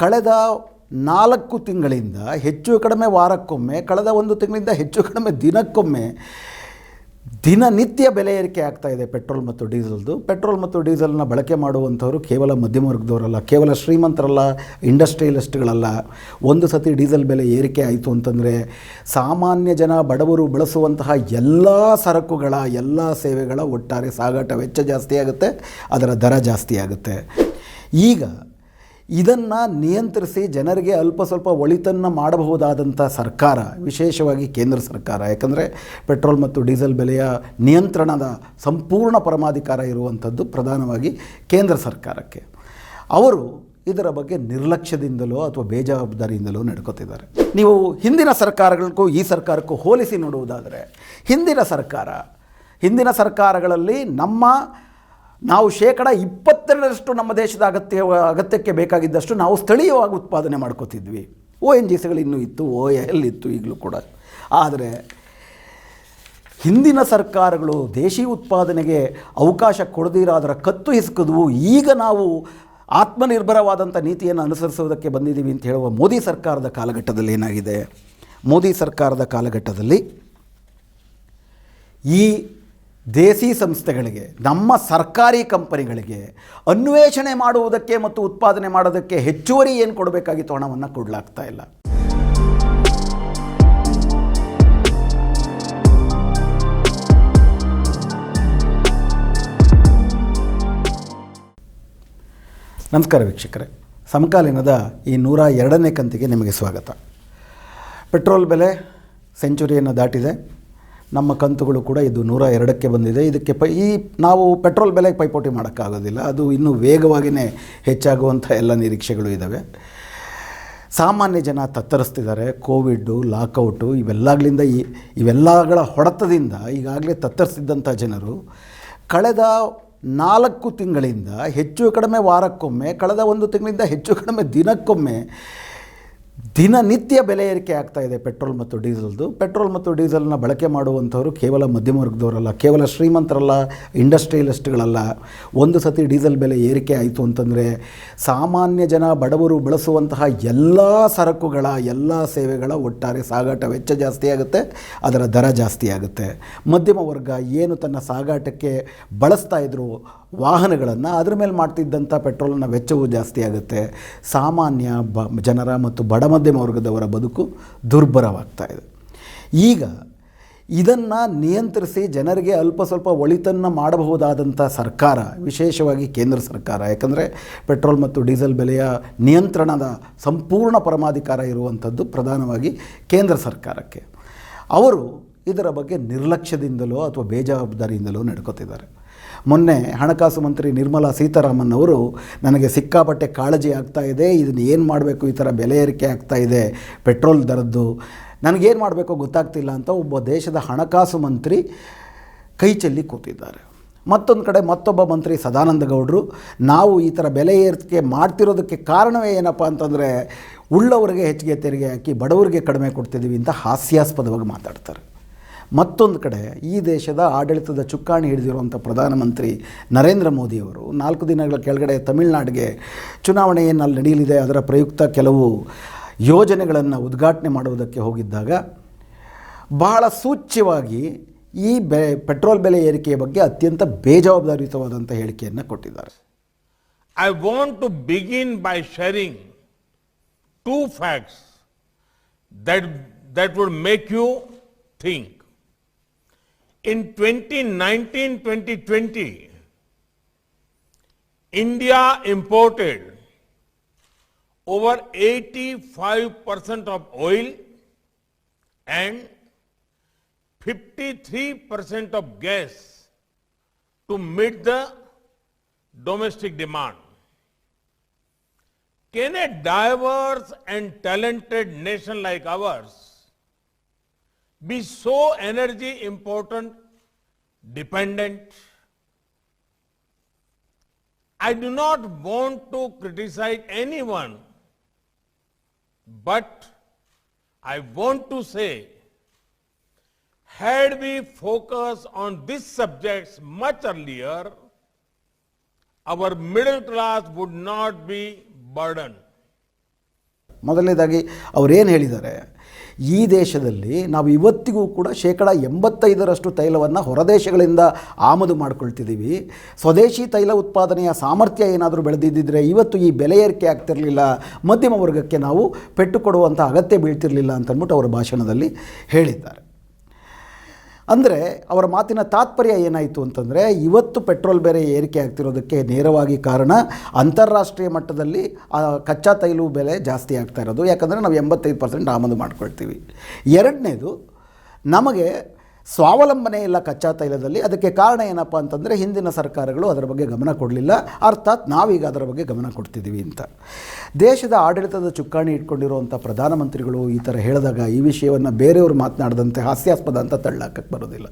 ಕಳೆದ 4 ತಿಂಗಳಿಂದ ಹೆಚ್ಚು ಕಡಿಮೆ ವಾರಕ್ಕೊಮ್ಮೆ, ಕಳೆದ 1 ತಿಂಗಳಿಂದ ಹೆಚ್ಚು ಕಡಿಮೆ ದಿನಕ್ಕೊಮ್ಮೆ ದಿನನಿತ್ಯ ಬೆಲೆ ಏರಿಕೆ ಆಗ್ತಾ ಇದೆ ಪೆಟ್ರೋಲ್ ಮತ್ತು ಡೀಸೆಲ್ದು. ಪೆಟ್ರೋಲ್ ಮತ್ತು ಡೀಸೆಲ್ನ ಬಳಕೆ ಮಾಡುವಂಥವರು ಕೇವಲ ಮಧ್ಯಮ ವರ್ಗದವರಲ್ಲ, ಕೇವಲ ಶ್ರೀಮಂತರಲ್ಲ, ಇಂಡಸ್ಟ್ರಿಯಲಿಸ್ಟ್ಗಳಲ್ಲ. ಒಂದು ಸತಿ ಡೀಸೆಲ್ ಬೆಲೆ ಏರಿಕೆ ಆಯಿತು ಅಂತಂದರೆ ಸಾಮಾನ್ಯ ಜನ, ಬಡವರು ಬಳಸುವಂತಹ ಎಲ್ಲ ಸರಕುಗಳ, ಎಲ್ಲ ಸೇವೆಗಳ ಒಟ್ಟಾರೆ ಸಾಗಾಟ ವೆಚ್ಚ ಜಾಸ್ತಿ ಆಗುತ್ತೆ, ಅದರ ದರ ಜಾಸ್ತಿ ಆಗುತ್ತೆ. ಈಗ ಇದನ್ನು ನಿಯಂತ್ರಿಸಿ ಜನರಿಗೆ ಅಲ್ಪ ಸ್ವಲ್ಪ ಒಳಿತನ್ನು ಮಾಡಬಹುದಾದಂಥ ಸರ್ಕಾರ, ವಿಶೇಷವಾಗಿ ಕೇಂದ್ರ ಸರ್ಕಾರ, ಯಾಕಂದರೆ ಪೆಟ್ರೋಲ್ ಮತ್ತು ಡೀಸೆಲ್ ಬೆಲೆಯ ನಿಯಂತ್ರಣದ ಸಂಪೂರ್ಣ ಪರಮಾಧಿಕಾರ ಇರುವಂಥದ್ದು ಪ್ರಧಾನವಾಗಿ ಕೇಂದ್ರ ಸರ್ಕಾರಕ್ಕೆ. ಅವರು ಇದರ ಬಗ್ಗೆ ನಿರ್ಲಕ್ಷ್ಯದಿಂದಲೋ ಅಥವಾ ಬೇಜವಾಬ್ದಾರಿಯಿಂದಲೋ ನಡ್ಕೋತಿದ್ದಾರೆ. ನೀವು ಹಿಂದಿನ ಸರ್ಕಾರಗಳಿಗೂ ಈ ಸರ್ಕಾರಕ್ಕೂ ಹೋಲಿಸಿ ನೋಡುವುದಾದರೆ, ಹಿಂದಿನ ಸರ್ಕಾರಗಳಲ್ಲಿ ನಾವು 22% ನಮ್ಮ ದೇಶದ ಅಗತ್ಯಕ್ಕೆ ಬೇಕಾಗಿದ್ದಷ್ಟು ನಾವು ಸ್ಥಳೀಯವಾಗಿ ಉತ್ಪಾದನೆ ಮಾಡ್ಕೋತಿದ್ವಿ. ONGCಗಳು ಇನ್ನೂ ಇತ್ತು, OAL ಇತ್ತು, ಈಗಲೂ ಕೂಡ. ಆದರೆ ಹಿಂದಿನ ಸರ್ಕಾರಗಳು ದೇಶೀಯ ಉತ್ಪಾದನೆಗೆ ಅವಕಾಶ ಕೊಡದಿರ ಅದರ ಕತ್ತು ಹಿಸುಕಿದ್ವು. ಈಗ ನಾವು ಆತ್ಮನಿರ್ಭರವಾದಂಥ ನೀತಿಯನ್ನು ಅನುಸರಿಸುವುದಕ್ಕೆ ಬಂದಿದ್ದೀವಿ ಅಂತ ಹೇಳುವ ಮೋದಿ ಸರ್ಕಾರದ ಕಾಲಘಟ್ಟದಲ್ಲಿ ಏನಾಗಿದೆ, ಮೋದಿ ಸರ್ಕಾರದ ಕಾಲಘಟ್ಟದಲ್ಲಿ ಈ ದೇಸಿ ಸಂಸ್ಥೆಗಳಿಗೆ, ನಮ್ಮ ಸರ್ಕಾರಿ ಕಂಪನಿಗಳಿಗೆ ಅನ್ವೇಷಣೆ ಮಾಡುವುದಕ್ಕೆ ಮತ್ತು ಉತ್ಪಾದನೆ ಮಾಡೋದಕ್ಕೆ ಹೆಚ್ಚುವರಿ ಏನು ಕೊಡಬೇಕಾಗಿತ್ತು ಹಣವನ್ನು ಕೊಡಲಾಗ್ತಾ ಇಲ್ಲ. ನಮಸ್ಕಾರ ವೀಕ್ಷಕರೇ, ಸಮಕಾಲೀನದ ಈ 102ನೇ ಕಂತಿಗೆ ನಿಮಗೆ ಸ್ವಾಗತ. ಪೆಟ್ರೋಲ್ ಬೆಲೆ ಸೆಂಚುರಿಯನ್ನು ದಾಟಿದೆ. ನಮ್ಮ ಕಂತುಗಳು ಕೂಡ ಇದು 102ಕ್ಕೆ ಬಂದಿದೆ. ಇದಕ್ಕೆ ನಾವು ಪೆಟ್ರೋಲ್ ಬೆಲೆಗೆ ಪೈಪೋಟಿ ಮಾಡೋಕ್ಕಾಗೋದಿಲ್ಲ, ಅದು ಇನ್ನೂ ವೇಗವಾಗಿಯೇ ಹೆಚ್ಚಾಗುವಂಥ ಎಲ್ಲ ನಿರೀಕ್ಷೆಗಳು ಇದ್ದಾವೆ. ಸಾಮಾನ್ಯ ಜನ ತತ್ತರಿಸ್ತಿದ್ದಾರೆ. ಕೋವಿಡ್ಡು, ಲಾಕೌಟು ಇವೆಲ್ಲಗಳ ಹೊಡೆತದಿಂದ ಈಗಾಗಲೇ ತತ್ತರಿಸಿದ್ದಂಥ ಜನರು ಕಳೆದ 4 ತಿಂಗಳಿಂದ ಹೆಚ್ಚು ಕಡಿಮೆ ವಾರಕ್ಕೊಮ್ಮೆ, ಕಳೆದ 1 ತಿಂಗಳಿಂದ ಹೆಚ್ಚು ಕಡಿಮೆ ದಿನಕ್ಕೊಮ್ಮೆ ದಿನನಿತ್ಯ ಬೆಲೆ ಏರಿಕೆ ಆಗ್ತಾ ಇದೆ ಪೆಟ್ರೋಲ್ ಮತ್ತು ಡೀಸೆಲ್ದು. ಪೆಟ್ರೋಲ್ ಮತ್ತು ಡೀಸೆಲ್ನ ಬಳಕೆ ಮಾಡುವಂಥವರು ಕೇವಲ ಮಧ್ಯಮ ವರ್ಗದವರಲ್ಲ, ಕೇವಲ ಶ್ರೀಮಂತರಲ್ಲ, ಇಂಡಸ್ಟ್ರಿಯಲಿಸ್ಟ್ಗಳಲ್ಲ. ಒಂದು ಸತಿ ಡೀಸೆಲ್ ಬೆಲೆ ಏರಿಕೆ ಆಯಿತು ಅಂತಂದರೆ ಸಾಮಾನ್ಯ ಜನ, ಬಡವರು ಬಳಸುವಂತಹ ಎಲ್ಲ ಸರಕುಗಳ, ಎಲ್ಲ ಸೇವೆಗಳ ಒಟ್ಟಾರೆ ಸಾಗಾಟ ವೆಚ್ಚ ಜಾಸ್ತಿ ಆಗುತ್ತೆ, ಅದರ ದರ ಜಾಸ್ತಿ ಆಗುತ್ತೆ. ಮಧ್ಯಮ ವರ್ಗ ಏನು ತನ್ನ ಸಾಗಾಟಕ್ಕೆ ಬಳಸ್ತಾ ಇದ್ರು ವಾಹನಗಳನ್ನು, ಅದರ ಮೇಲೆ ಮಾಡ್ತಿದ್ದಂಥ ಪೆಟ್ರೋಲಿನ ವೆಚ್ಚವೂ ಜಾಸ್ತಿ ಆಗುತ್ತೆ. ಸಾಮಾನ್ಯ ಜನರ ಮತ್ತು ಬಡ ಮಧ್ಯಮ ವರ್ಗದವರ ಬದುಕು ದುರ್ಭರವಾಗ್ತಾ ಇದೆ. ಈಗ ಇದನ್ನು ನಿಯಂತ್ರಿಸಿ ಜನರಿಗೆ ಅಲ್ಪ ಸ್ವಲ್ಪ ಒಳಿತನ್ನು ಮಾಡಬಹುದಾದಂಥ ಸರ್ಕಾರ, ವಿಶೇಷವಾಗಿ ಕೇಂದ್ರ ಸರ್ಕಾರ, ಯಾಕಂದರೆ ಪೆಟ್ರೋಲ್ ಮತ್ತು ಡೀಸೆಲ್ ಬೆಲೆಯ ನಿಯಂತ್ರಣದ ಸಂಪೂರ್ಣ ಪರಮಾಧಿಕಾರ ಇರುವಂಥದ್ದು ಪ್ರಧಾನವಾಗಿ ಕೇಂದ್ರ ಸರ್ಕಾರಕ್ಕೆ. ಅವರು ಇದರ ಬಗ್ಗೆ ನಿರ್ಲಕ್ಷ್ಯದಿಂದಲೋ ಅಥವಾ ಬೇಜವಾಬ್ದಾರಿಯಿಂದಲೋ ನಡ್ಕೋತಿದ್ದಾರೆ. ಮೊನ್ನೆ ಹಣಕಾಸು ಮಂತ್ರಿ ನಿರ್ಮಲಾ ಸೀತಾರಾಮನ್ ಅವರು, ನನಗೆ ಸಿಕ್ಕಾಪಟ್ಟೆ ಕಾಳಜಿ ಆಗ್ತಾ ಇದೆ, ಇದನ್ನು ಏನು ಮಾಡಬೇಕು, ಈ ಥರ ಬೆಲೆ ಏರಿಕೆ ಆಗ್ತಾ ಇದೆ ಪೆಟ್ರೋಲ್ ದರದ್ದು, ನನಗೇನು ಮಾಡಬೇಕು ಗೊತ್ತಾಗ್ತಿಲ್ಲ ಅಂತ ಒಬ್ಬ ದೇಶದ ಹಣಕಾಸು ಮಂತ್ರಿ ಕೈ ಚೆಲ್ಲಿ ಕೂತಿದ್ದಾರೆ. ಮತ್ತೊಂದು ಕಡೆ ಮತ್ತೊಬ್ಬ ಮಂತ್ರಿ ಸದಾನಂದ ಗೌಡರು, ನಾವು ಈ ಥರ ಬೆಲೆ ಏರಿಕೆ ಮಾಡ್ತಿರೋದಕ್ಕೆ ಕಾರಣವೇ ಏನಪ್ಪ ಅಂತಂದರೆ ಉಳ್ಳವರಿಗೆ ಹೆಚ್ಚಿಗೆ ತೆರಿಗೆ ಹಾಕಿ ಬಡವರಿಗೆ ಕಡಿಮೆ ಕೊಡ್ತಿದ್ದೀವಿ ಅಂತ ಹಾಸ್ಯಾಸ್ಪದವಾಗಿ ಮಾತಾಡ್ತಾರೆ. ಮತ್ತೊಂದು ಕಡೆ ಈ ದೇಶದ ಆಡಳಿತದ ಚುಕ್ಕಾಣಿ ಹಿಡಿದಿರುವಂಥ ಪ್ರಧಾನಮಂತ್ರಿ ನರೇಂದ್ರ ಮೋದಿಯವರು 4 ದಿನಗಳ ಕೆಳಗಡೆ ತಮಿಳುನಾಡಿಗೆ ಚುನಾವಣೆ ಏನು ಅಲ್ಲಿ ನಡೆಯಲಿದೆ ಅದರ ಪ್ರಯುಕ್ತ ಕೆಲವು ಯೋಜನೆಗಳನ್ನು ಉದ್ಘಾಟನೆ ಮಾಡುವುದಕ್ಕೆ ಹೋಗಿದ್ದಾಗ ಬಹಳ ಸೂಚ್ಯವಾಗಿ ಈ ಪೆಟ್ರೋಲ್ ಬೆಲೆ ಏರಿಕೆಯ ಬಗ್ಗೆ ಅತ್ಯಂತ ಬೇಜವಾಬ್ದಾರಿಯುತವಾದಂಥ ಹೇಳಿಕೆಯನ್ನು ಕೊಟ್ಟಿದ್ದಾರೆ. I want to begin by sharing 2 facts that would make you think. In 2019-2020, India imported over 85% of oil and 53% of gas to meet the domestic demand. Can a diverse and talented nation like ours be so energy important dependent? I do not want to criticize anyone, but I want to say, had we focused on these subjects much earlier, our middle class would not be burdened. ಮೊದಲನೇದಾಗಿ ಅವರೇನು ಹೇಳಿದ್ದಾರೆ, ಈ ದೇಶದಲ್ಲಿ ನಾವು ಇವತ್ತಿಗೂ ಕೂಡ 85% ತೈಲವನ್ನು ಹೊರದೇಶಗಳಿಂದ ಆಮದು ಮಾಡ್ಕೊಳ್ತಿದ್ದೀವಿ. ಸ್ವದೇಶಿ ತೈಲ ಉತ್ಪಾದನೆಯ ಸಾಮರ್ಥ್ಯ ಏನಾದರೂ ಬೆಳೆದಿದ್ದರೆ ಇವತ್ತು ಈ ಬೆಲೆ ಏರಿಕೆ ಆಗ್ತಿರಲಿಲ್ಲ, ಮಧ್ಯಮ ವರ್ಗಕ್ಕೆ ನಾವು ಪೆಟ್ಟು ಕೊಡುವಂಥ ಅಗತ್ಯ ಬೀಳ್ತಿರಲಿಲ್ಲ ಅಂತಂದ್ಬಿಟ್ಟು ಅವರ ಭಾಷಣದಲ್ಲಿ ಹೇಳಿದ್ದಾರೆ. ಅಂದರೆ ಅವರ ಮಾತಿನ ತಾತ್ಪರ್ಯ ಏನಾಯಿತು ಅಂತಂದರೆ, ಇವತ್ತು ಪೆಟ್ರೋಲ್ ಬೆಲೆ ಏರಿಕೆ ಆಗ್ತಿರೋದಕ್ಕೆ ನೇರವಾಗಿ ಕಾರಣ ಅಂತಾರಾಷ್ಟ್ರೀಯ ಮಟ್ಟದಲ್ಲಿ ಕಚ್ಚಾ ತೈಲ ಬೆಲೆ ಜಾಸ್ತಿ ಆಗ್ತಾ ಇರೋದು. ಯಾಕಂದರೆ ನಾವು 85% ಆಮದು ಮಾಡ್ಕೊಳ್ತೀವಿ. ಎರಡನೇದು, ನಮಗೆ ಸ್ವಾವಲಂಬನೆ ಇಲ್ಲ ಕಚ್ಚಾ ತೈಲದಲ್ಲಿ. ಅದಕ್ಕೆ ಕಾರಣ ಏನಪ್ಪ ಅಂತಂದರೆ, ಹಿಂದಿನ ಸರ್ಕಾರಗಳು ಅದರ ಬಗ್ಗೆ ಗಮನ ಕೊಡಲಿಲ್ಲ, ಅರ್ಥಾತ್ ನಾವೀಗ ಅದರ ಬಗ್ಗೆ ಗಮನ ಕೊಡ್ತಿದ್ದೀವಿ ಅಂತ. ದೇಶದ ಆಡಳಿತದ ಚುಕ್ಕಾಣಿ ಇಟ್ಕೊಂಡಿರುವಂಥ ಪ್ರಧಾನಮಂತ್ರಿಗಳು ಈ ಥರ ಹೇಳಿದಾಗ ಈ ವಿಷಯವನ್ನು ಬೇರೆಯವರು ಮಾತನಾಡದಂತೆ ಹಾಸ್ಯಾಸ್ಪದ ಅಂತ ತಳ್ಳಾಕಕ್ಕೆ ಬರೋದಿಲ್ಲ.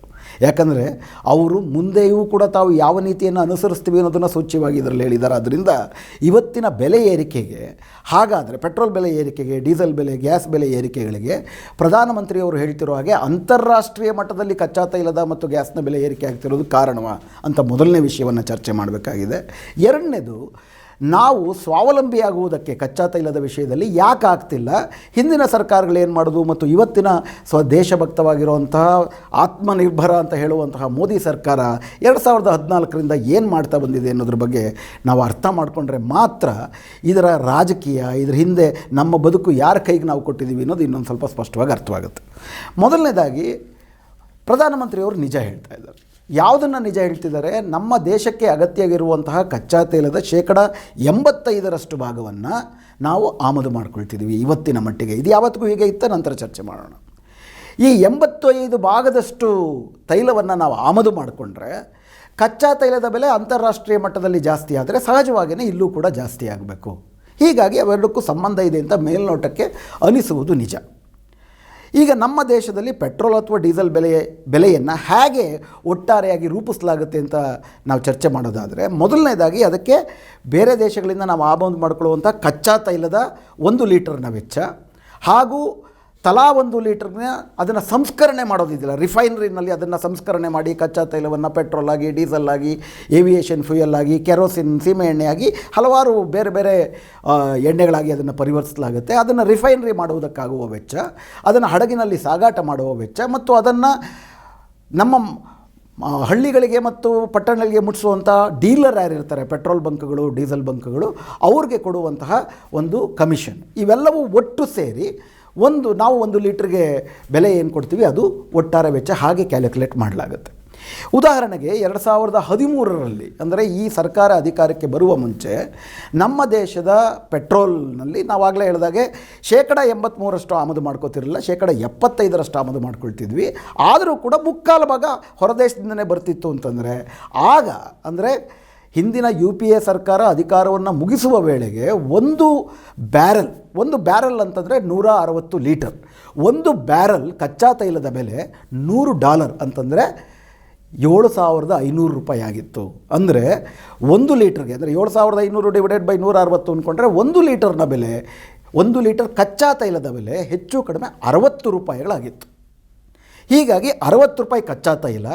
ಯಾಕಂದರೆ ಅವರು ಮುಂದೆಯೂ ಕೂಡ ತಾವು ಯಾವ ನೀತಿಯನ್ನು ಅನುಸರಿಸ್ತೀವಿ ಅನ್ನೋದನ್ನು ಸೂಚ್ಯವಾಗಿ ಇದರಲ್ಲಿ ಹೇಳಿದ್ದಾರೆ. ಆದ್ದರಿಂದ ಇವತ್ತಿನ ಬೆಲೆ ಏರಿಕೆಗೆ, ಹಾಗಾದರೆ ಪೆಟ್ರೋಲ್ ಬೆಲೆ ಏರಿಕೆಗೆ, ಡೀಸೆಲ್ ಬೆಲೆ, ಗ್ಯಾಸ್ ಬೆಲೆ ಏರಿಕೆಗಳಿಗೆ ಪ್ರಧಾನಮಂತ್ರಿಯವರು ಹೇಳ್ತಿರೋ ಹಾಗೆ ಅಂತಾರಾಷ್ಟ್ರೀಯ ಮಟ್ಟದಲ್ಲಿ ಕಚ್ಚಾ ತೈಲದ ಮತ್ತು ಗ್ಯಾಸ್ನ ಬೆಲೆ ಏರಿಕೆ ಆಗ್ತಿರೋದು ಕಾರಣವಾ ಅಂತ ಮೊದಲನೇ ವಿಷಯವನ್ನು ಚರ್ಚೆ ಮಾಡಬೇಕಾಗಿದೆ. ಎರಡನೇದು, ನಾವು ಸ್ವಾವಲಂಬಿಯಾಗುವುದಕ್ಕೆ ಕಚ್ಚಾ ತೈಲದ ವಿಷಯದಲ್ಲಿ ಯಾಕೆ ಆಗ್ತಿಲ್ಲ, ಹಿಂದಿನ ಸರ್ಕಾರಗಳೇನು ಮಾಡೋದು ಮತ್ತು ಇವತ್ತಿನ ದೇಶಭಕ್ತವಾಗಿರುವಂತಹ ಆತ್ಮನಿರ್ಭರ ಅಂತ ಹೇಳುವಂತಹ ಮೋದಿ ಸರ್ಕಾರ 2014ರಿಂದ ಏನು ಮಾಡ್ತಾ ಬಂದಿದೆ ಅನ್ನೋದ್ರ ಬಗ್ಗೆ ನಾವು ಅರ್ಥ ಮಾಡಿಕೊಂಡ್ರೆ ಮಾತ್ರ ಇದರ ರಾಜಕೀಯ, ಇದರ ಹಿಂದೆ ನಮ್ಮ ಬದುಕು ಯಾರ ಕೈಗೆ ನಾವು ಕೊಟ್ಟಿದ್ದೀವಿ ಅನ್ನೋದು ಇನ್ನೊಂದು ಸ್ವಲ್ಪ ಸ್ಪಷ್ಟವಾಗಿ ಅರ್ಥವಾಗುತ್ತೆ. ಮೊದಲನೇದಾಗಿ ಪ್ರಧಾನಮಂತ್ರಿಯವರು ನಿಜ ಹೇಳ್ತಾ ಇದ್ದಾರೆ. ಯಾವುದನ್ನು ನಿಜ ಹೇಳ್ತಿದ್ದಾರೆ, ನಮ್ಮ ದೇಶಕ್ಕೆ ಅಗತ್ಯವಿರುವಂತಹ ಕಚ್ಚಾ ತೈಲದ 85% ಭಾಗವನ್ನು ನಾವು ಆಮದು ಮಾಡ್ಕೊಳ್ತಿದ್ದೀವಿ ಇವತ್ತಿನ ಮಟ್ಟಿಗೆ. ಇದು ಯಾವತ್ತಿಗೂ ಹೀಗೆ ಇತ್ತ, ನಂತರ ಚರ್ಚೆ ಮಾಡೋಣ. ಈ 85% ತೈಲವನ್ನು ನಾವು ಆಮದು ಮಾಡಿಕೊಂಡ್ರೆ ಕಚ್ಚಾ ತೈಲದ ಬೆಲೆ ಅಂತಾರಾಷ್ಟ್ರೀಯ ಮಟ್ಟದಲ್ಲಿ ಜಾಸ್ತಿ ಆದರೆ ಸಹಜವಾಗಿಯೇ ಇಲ್ಲೂ ಕೂಡ ಜಾಸ್ತಿ ಆಗಬೇಕು. ಹೀಗಾಗಿ ಅವೆರಡಕ್ಕೂ ಸಂಬಂಧ ಇದೆ ಅಂತ ಮೇಲ್ನೋಟಕ್ಕೆ ಅನಿಸುವುದು ನಿಜ. ಈಗ ನಮ್ಮ ದೇಶದಲ್ಲಿ ಪೆಟ್ರೋಲ್ ಅಥವಾ ಡೀಸೆಲ್ ಬೆಲೆಯನ್ನು ಹೇಗೆ ಒಟ್ಟಾರೆಯಾಗಿ ರೂಪಿಸಲಾಗುತ್ತೆ ಅಂತ ನಾವು ಚರ್ಚೆ ಮಾಡೋದಾದರೆ, ಮೊದಲನೇದಾಗಿ ಅದಕ್ಕೆ ಬೇರೆ ದೇಶಗಳಿಂದ ನಾವು ಆಮದು ಮಾಡಿಕೊಳ್ಳುವಂಥ ಕಚ್ಚಾ ತೈಲದ 1 ಲೀಟರ್ನ ವೆಚ್ಚ ಹಾಗೂ ತಲಾ 1 ಲೀಟರ್ನ ಅದನ್ನು ಸಂಸ್ಕರಣೆ ಮಾಡೋದಿದ್ದಿಲ್ಲ, ರಿಫೈನರಿನಲ್ಲಿ ಅದನ್ನು ಸಂಸ್ಕರಣೆ ಮಾಡಿ ಕಚ್ಚಾ ತೈಲವನ್ನು ಪೆಟ್ರೋಲ್ ಆಗಿ, ಡೀಸೆಲ್ ಆಗಿ, ಏವಿಯೇಷನ್ ಫ್ಯೂಯಲ್ ಆಗಿ, ಕೆರೋಸಿನ್, ಸೀಮೆ ಎಣ್ಣೆಯಾಗಿ ಹಲವಾರು ಬೇರೆ ಬೇರೆ ಎಣ್ಣೆಗಳಾಗಿ ಅದನ್ನು ಪರಿವರ್ತಿಸಲಾಗುತ್ತೆ. ಅದನ್ನು ರಿಫೈನರಿ ಮಾಡುವುದಕ್ಕಾಗುವ ವೆಚ್ಚ, ಅದನ್ನು ಹಡಗಿನಲ್ಲಿ ಸಾಗಾಟ ಮಾಡುವ ವೆಚ್ಚ ಮತ್ತು ಅದನ್ನು ನಮ್ಮ ಹಳ್ಳಿಗಳಿಗೆ ಮತ್ತು ಪಟ್ಟಣಗಳಿಗೆ ಮುಟ್ಟಿಸುವಂಥ ಡೀಲರ್ ಯಾರಿರ್ತಾರೆ, ಪೆಟ್ರೋಲ್ ಬಂಕ್ಗಳು, ಡೀಸೆಲ್ ಬಂಕ್ಗಳು, ಅವ್ರಿಗೆ ಕೊಡುವಂತಹ ಒಂದು ಕಮಿಷನ್, ಇವೆಲ್ಲವೂ ಒಟ್ಟು ಸೇರಿ ನಾವು 1 ಲೀಟ್ರಿಗೆ ಬೆಲೆ ಏನು ಕೊಡ್ತೀವಿ ಅದು ಒಟ್ಟಾರೆ ವೆಚ್ಚ ಹಾಗೆ ಕ್ಯಾಲ್ಕುಲೇಟ್ ಮಾಡಲಾಗುತ್ತೆ. ಉದಾಹರಣೆಗೆ 2013ರಲ್ಲಿ, ಅಂದರೆ ಈ ಸರ್ಕಾರ ಅಧಿಕಾರಕ್ಕೆ ಬರುವ ಮುಂಚೆ ನಮ್ಮ ದೇಶದ ಪೆಟ್ರೋಲ್ನಲ್ಲಿ ನಾವಾಗಲೇ ಹೇಳಿದಾಗೆ 83% ಆಮದು ಮಾಡ್ಕೋತಿರಲಿಲ್ಲ, 75% ಆಮದು ಮಾಡ್ಕೊಳ್ತಿದ್ವಿ. ಆದರೂ ಕೂಡ ಮುಕ್ಕಾಲು ಭಾಗ ಹೊರದೇಶದಿಂದನೇ ಬರ್ತಿತ್ತು ಅಂತಂದರೆ, ಆಗ ಅಂದರೆ ಹಿಂದಿನ UPA ಸರ್ಕಾರ ಅಧಿಕಾರವನ್ನು ಮುಗಿಸುವ ವೇಳೆಗೆ ಒಂದು ಬ್ಯಾರಲ್ ಅಂತಂದರೆ 160 ಲೀಟರ್, 1 ಬ್ಯಾರಲ್ ಕಚ್ಚಾ ತೈಲದ ಬೆಲೆ $100 ಅಂತಂದರೆ $7,500 ಆಗಿತ್ತು. ಅಂದರೆ 1 ಲೀಟರ್ಗೆ, ಅಂದರೆ 7,500 ಡಿವೈಡೆಡ್ ಬೈ 160 ಅಂದ್ಕೊಂಡ್ರೆ 1 ಲೀಟರ್ನ ಬೆಲೆ, 1 ಲೀಟರ್ ಕಚ್ಚಾ ತೈಲದ ಬೆಲೆ ಹೆಚ್ಚು ಕಡಿಮೆ $60 ಹೀಗಾಗಿ $60 ಕಚ್ಚಾ ತೈಲ,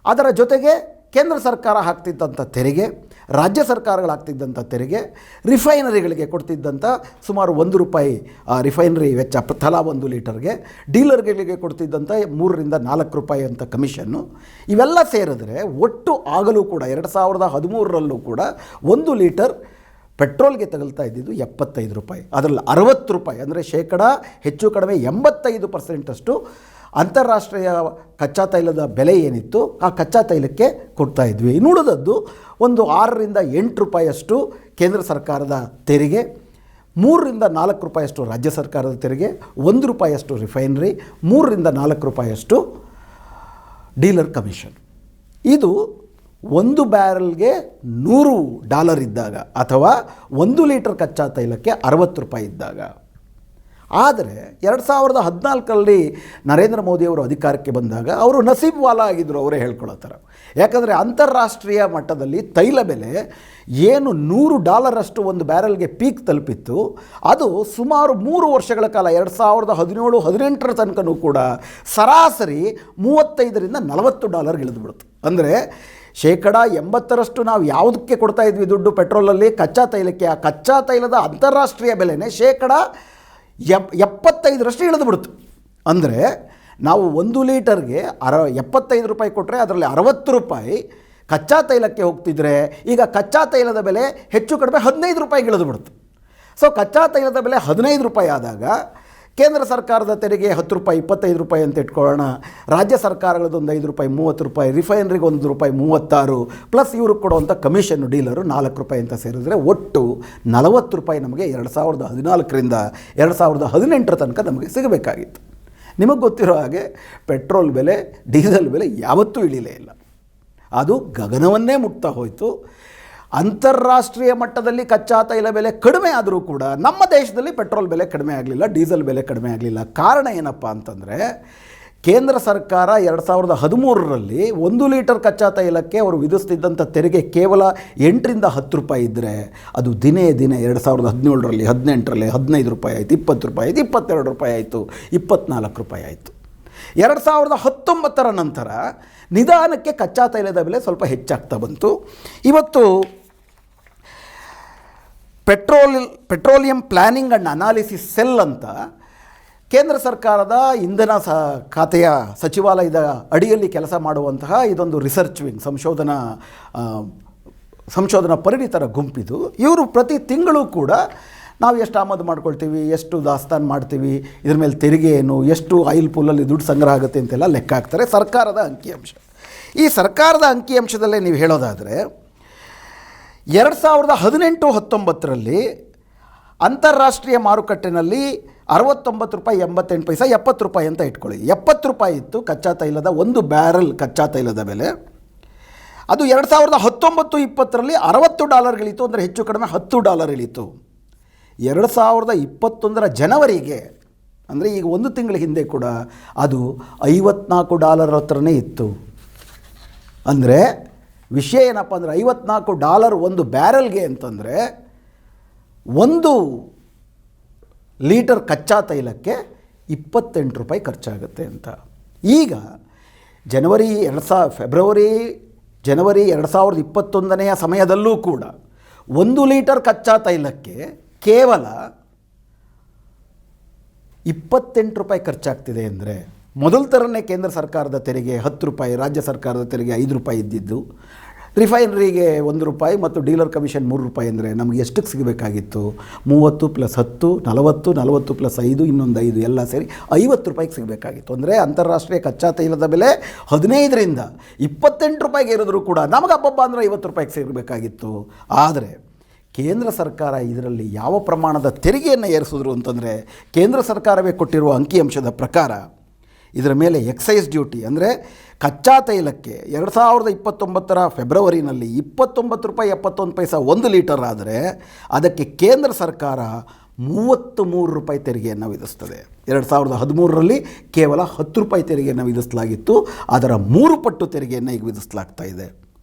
ಅದರ ಜೊತೆಗೆ ಕೇಂದ್ರ ಸರ್ಕಾರ ಹಾಕ್ತಿದ್ದಂಥ ತೆರಿಗೆ, ರಾಜ್ಯ ಸರ್ಕಾರಗಳು ಹಾಕ್ತಿದ್ದಂಥ ತೆರಿಗೆ, ರಿಫೈನರಿಗಳಿಗೆ ಕೊಡ್ತಿದ್ದಂಥ ಸುಮಾರು $1 ರಿಫೈನರಿ ವೆಚ್ಚ ತಲಾ 1 ಲೀಟರ್ಗೆ, ಡೀಲರ್ಗಳಿಗೆ ಕೊಡ್ತಿದ್ದಂಥ $3-4 ಅಂತ ಕಮಿಷನ್ನು, ಇವೆಲ್ಲ ಸೇರಿದ್ರೆ ಒಟ್ಟು ಆಗಲೂ ಕೂಡ 2013ರಲ್ಲೂ ಕೂಡ 1 ಲೀಟರ್ ಪೆಟ್ರೋಲ್ಗೆ ತಗಲ್ತಾ ಇದ್ದಿದ್ದು $75. ಅದರಲ್ಲಿ $60 ಅಂದರೆ ಹೆಚ್ಚು ಕಡಿಮೆ 85% ಅಂತಾರಾಷ್ಟ್ರೀಯ ಕಚ್ಚಾ ತೈಲದ ಬೆಲೆ ಏನಿತ್ತು ಆ ಕಚ್ಚಾ ತೈಲಕ್ಕೆ ಕೊಡ್ತಾ ಇದ್ವಿ. ಇನ್ನುಳಿದದ್ದು ಒಂದು $6-8 ಕೇಂದ್ರ ಸರ್ಕಾರದ ತೆರಿಗೆ, $3-4 ರಾಜ್ಯ ಸರ್ಕಾರದ ತೆರಿಗೆ, $1 ರಿಫೈನರಿ, $3-4 ಡೀಲರ್ ಕಮಿಷನ್. ಇದು 1 ಬ್ಯಾರಲ್ಗೆ $100 ಇದ್ದಾಗ ಅಥವಾ 1 ಲೀಟರ್ ಕಚ್ಚಾ ತೈಲಕ್ಕೆ $60 ಇದ್ದಾಗ. ಆದರೆ 2014ರಲ್ಲಿ ನರೇಂದ್ರ ಮೋದಿಯವರು ಅಧಿಕಾರಕ್ಕೆ ಬಂದಾಗ ಅವರು ನಸೀಬ್ ವಾಲಾ ಆಗಿದ್ದರು, ಅವರೇ ಹೇಳ್ಕೊಳ್ಳೋ ಥರ. ಯಾಕಂದರೆ ಅಂತಾರಾಷ್ಟ್ರೀಯ ಮಟ್ಟದಲ್ಲಿ ತೈಲ ಬೆಲೆ ಏನು $100 ಒಂದು ಬ್ಯಾರಲ್ಗೆ ಪೀಕ್ ತಲುಪಿತ್ತು, ಅದು ಸುಮಾರು 3 ವರ್ಷಗಳ ಕಾಲ 2017-18 ತನಕನೂ ಕೂಡ ಸರಾಸರಿ $35-40 ಇಳಿದುಬಿಡ್ತು. ಅಂದರೆ 80% ನಾವು ಯಾವುದಕ್ಕೆ ಕೊಡ್ತಾ ಇದ್ವಿ ದುಡ್ಡು ಪೆಟ್ರೋಲಲ್ಲಿ, ಕಚ್ಚಾ ತೈಲಕ್ಕೆ. ಆ ಕಚ್ಚಾ ತೈಲದ ಅಂತಾರಾಷ್ಟ್ರೀಯ ಬೆಲೆನೇ 75ರಷ್ಟು ಇಳಿದುಬಿಡ್ತು. ಅಂದರೆ ನಾವು 1 ಲೀಟರ್ಗೆ 75 ರೂಪಾಯಿ ಕೊಟ್ಟರೆ ಅದರಲ್ಲಿ 60 ರೂಪಾಯಿ ಕಚ್ಚಾ ತೈಲಕ್ಕೆ ಹೋಗ್ತಿದ್ರೆ ಈಗ ಕಚ್ಚಾ ತೈಲದ ಬೆಲೆ ಹೆಚ್ಚು ಕಡಿಮೆ 15 ರೂಪಾಯಿಗೆ ಇಳಿದುಬಿಡ್ತು. ಸೊ ಕಚ್ಚಾ ತೈಲದ ಬೆಲೆ 15 ರೂಪಾಯಿ ಆದಾಗ ಕೇಂದ್ರ ಸರ್ಕಾರದ ತೆರಿಗೆ 10 ರೂಪಾಯಿ 25 ರೂಪಾಯಿ ಅಂತ ಇಟ್ಕೊಳ್ಳೋಣ, ರಾಜ್ಯ ಸರ್ಕಾರಗಳದೊಂದು 5 ರೂಪಾಯಿ 30 ರೂಪಾಯಿ, ರಿಫೈನರಿಗೆ 1 ರೂಪಾಯಿ 36 ಪ್ಲಸ್ ಇವ್ರಿಗೆ ಕೊಡುವಂಥ ಕಮಿಷನ್ ಡೀಲರು 4 ರೂಪಾಯಿ ಅಂತ ಸೇರಿದ್ರೆ ಒಟ್ಟು 40 ರೂಪಾಯಿ ನಮಗೆ 2014ರಿಂದ 2018 ತನಕ ನಮಗೆ ಸಿಗಬೇಕಾಗಿತ್ತು. ನಿಮಗೆ ಗೊತ್ತಿರೋ ಹಾಗೆ ಪೆಟ್ರೋಲ್ ಬೆಲೆ ಡೀಸೆಲ್ ಬೆಲೆ ಯಾವತ್ತೂ ಇಳಿಲೇ ಇಲ್ಲ, ಅದು ಗಗನವನ್ನೇ ಮುಟ್ತಾ ಹೋಯಿತು. ಅಂತಾರಾಷ್ಟ್ರೀಯ ಮಟ್ಟದಲ್ಲಿ ಕಚ್ಚಾ ತೈಲ ಬೆಲೆ ಕಡಿಮೆ ಆದರೂ ಕೂಡ ನಮ್ಮ ದೇಶದಲ್ಲಿ ಪೆಟ್ರೋಲ್ ಬೆಲೆ ಕಡಿಮೆ ಆಗಲಿಲ್ಲ, ಡೀಸೆಲ್ ಬೆಲೆ ಕಡಿಮೆ ಆಗಲಿಲ್ಲ. ಕಾರಣ ಏನಪ್ಪ ಅಂತಂದರೆ ಕೇಂದ್ರ ಸರ್ಕಾರ 2013ರಲ್ಲಿ 1 ಲೀಟರ್ ಕಚ್ಚಾ ತೈಲಕ್ಕೆ ಅವರು ವಿಧಿಸ್ತಿದ್ದಂಥ ತೆರಿಗೆ ಕೇವಲ 8ರಿಂದ 10 ರೂಪಾಯಿ ಇದ್ದರೆ ಅದು ದಿನೇ ದಿನೇ 2017ರಲ್ಲಿ 18ರಲ್ಲಿ 15 ರೂಪಾಯಿ ಆಯಿತು, 20 ರೂಪಾಯಿ ಆಯಿತು, 22 ರೂಪಾಯಿ ಆಯಿತು, 24 ರೂಪಾಯಿ ಆಯಿತು. 2019ರ ನಂತರ ನಿಧಾನಕ್ಕೆ ಕಚ್ಚಾ ತೈಲದ ಬೆಲೆ ಸ್ವಲ್ಪ ಹೆಚ್ಚಾಗ್ತಾ ಬಂತು. ಇವತ್ತು petroleum planning and analysis cell ಅಂತ ಕೇಂದ್ರ ಸರ್ಕಾರದ ಇಂಧನ ಖಾತೆಯ ಸಚಿವಾಲಯದ ಅಡಿಯಲ್ಲಿ ಕೆಲಸ ಮಾಡುವಂತಹ ಇದೊಂದು ರಿಸರ್ಚ್ ವಿಂಗ್, ಸಂಶೋಧನಾ ಪರಿಣಿತರ ಗುಂಪಿದು. ಇವರು ಪ್ರತಿ ತಿಂಗಳು ಕೂಡ ನಾವು ಎಷ್ಟು ಆಮದು ಮಾಡ್ಕೊಳ್ತೀವಿ, ಎಷ್ಟು ದಾಸ್ತಾನು ಮಾಡ್ತೀವಿ, ಇದ್ರ ಮೇಲೆ ತೆರಿಗೆ ಏನು, ಎಷ್ಟು ಆಯಿಲ್ ಪೂಲಲ್ಲಿ ದುಡ್ಡು ಸಂಗ್ರಹ ಆಗುತ್ತೆ ಅಂತೆಲ್ಲ ಲೆಕ್ಕ ಹಾಕ್ತಾರೆ. ಸರ್ಕಾರದ ಅಂಕಿಅಂಶ. ಈ ಸರ್ಕಾರದ ಅಂಕಿಅಂಶದಲ್ಲೇ ನೀವು ಹೇಳೋದಾದರೆ 2018-19ರಲ್ಲಿ ಅಂತಾರಾಷ್ಟ್ರೀಯ ಮಾರುಕಟ್ಟೆನಲ್ಲಿ 69 ರೂಪಾಯಿ 88 ಪೈಸೆ 70 ರೂಪಾಯಿ ಅಂತ ಇಟ್ಕೊಳ್ಳಿ. 70 ರೂಪಾಯಿ ಇತ್ತು ಕಚ್ಚಾ ತೈಲದ 1 ಬ್ಯಾರಲ್ ಕಚ್ಚಾ ತೈಲದ ಬೆಲೆ. ಅದು 2019-20ರಲ್ಲಿ $60 ಇಳಿತು, ಅಂದರೆ ಹೆಚ್ಚು ಕಡಿಮೆ $10 ಇಳಿತು. 2021ರ ಜನವರಿಗೆ, ಅಂದರೆ ಈಗ 1 ತಿಂಗಳ ಹಿಂದೆ ಕೂಡ ಅದು $54 ಹತ್ರನೇ ಇತ್ತು. ಅಂದರೆ ವಿಷಯ ಏನಪ್ಪ ಅಂದರೆ $54 1 ಬ್ಯಾರಲ್ಗೆ ಅಂತಂದರೆ 1 ಲೀಟರ್ ಕಚ್ಚಾ ತೈಲಕ್ಕೆ 28 ರೂಪಾಯಿ ಖರ್ಚಾಗುತ್ತೆ ಅಂತ. ಈಗ ಫೆಬ್ರವರಿ ಜನವರಿ 2021ನೆಯ ಸಮಯದಲ್ಲೂ ಕೂಡ 1 ಲೀಟರ್ ಕಚ್ಚಾ ತೈಲಕ್ಕೆ ಕೇವಲ 28 ರೂಪಾಯಿ ಖರ್ಚಾಗ್ತಿದೆ. ಅಂದರೆ ಮೊದಲ ಥರನೇ ಕೇಂದ್ರ ಸರ್ಕಾರದ ತೆರಿಗೆ 10 ರೂಪಾಯಿ, ರಾಜ್ಯ ಸರ್ಕಾರದ ತೆರಿಗೆ 5 ರೂಪಾಯಿ ಇದ್ದಿದ್ದು, ರಿಫೈನರಿಗೆ 1 ರೂಪಾಯಿ ಮತ್ತು ಡೀಲರ್ ಕಮಿಷನ್ 3 ರೂಪಾಯಿ. ಅಂದರೆ ನಮಗೆ ಎಷ್ಟಕ್ಕೆ ಸಿಗಬೇಕಾಗಿತ್ತು? 30 + 10 40, 40 + 5 ಇನ್ನೊಂದು 5 ಎಲ್ಲ ಸೇರಿ 50 ರೂಪಾಯಿಗೆ ಸಿಗಬೇಕಾಗಿತ್ತು. ಅಂದರೆ ಅಂತಾರಾಷ್ಟ್ರೀಯ ಕಚ್ಚಾ ತೈಲದ ಬೆಲೆ 15ರಿಂದ 28 ರೂಪಾಯಿಗೆ ಇರಿದ್ರು ಕೂಡ ನಮಗೆ ಹಬ್ಬ ಅಂದರೆ 50 ರೂಪಾಯಿಗೆ ಸಿಗಬೇಕಾಗಿತ್ತು. ಆದರೆ ಕೇಂದ್ರ ಸರ್ಕಾರ ಇದರಲ್ಲಿ ಯಾವ ಪ್ರಮಾಣದ ತೆರಿಗೆಯನ್ನು ಏರಿಸಿದ್ರು ಅಂತಂದರೆ ಕೇಂದ್ರ ಸರ್ಕಾರವೇ ಕೊಟ್ಟಿರುವ ಅಂಕಿಅಂಶದ ಪ್ರಕಾರ ಇದರ ಮೇಲೆ ಎಕ್ಸೈಸ್ ಡ್ಯೂಟಿ, ಅಂದರೆ ಕಚ್ಚಾ ತೈಲಕ್ಕೆ 2029ರ ಫೆಬ್ರವರಿನಲ್ಲಿ 29 ರೂಪಾಯಿ 71 ಪೈಸೆ 1 ಲೀಟರ್ ಆದರೆ ಅದಕ್ಕೆ ಕೇಂದ್ರ ಸರ್ಕಾರ 33 ರೂಪಾಯಿ ತೆರಿಗೆಯನ್ನು ವಿಧಿಸ್ತದೆ. 2013ರಲ್ಲಿ ಕೇವಲ 10 ರೂಪಾಯಿ ತೆರಿಗೆಯನ್ನು ವಿಧಿಸಲಾಗಿತ್ತು, ಅದರ 3 ಪಟ್ಟು ತೆರಿಗೆಯನ್ನು ಈಗ ವಿಧಿಸಲಾಗ್ತಾ ಇದೆ.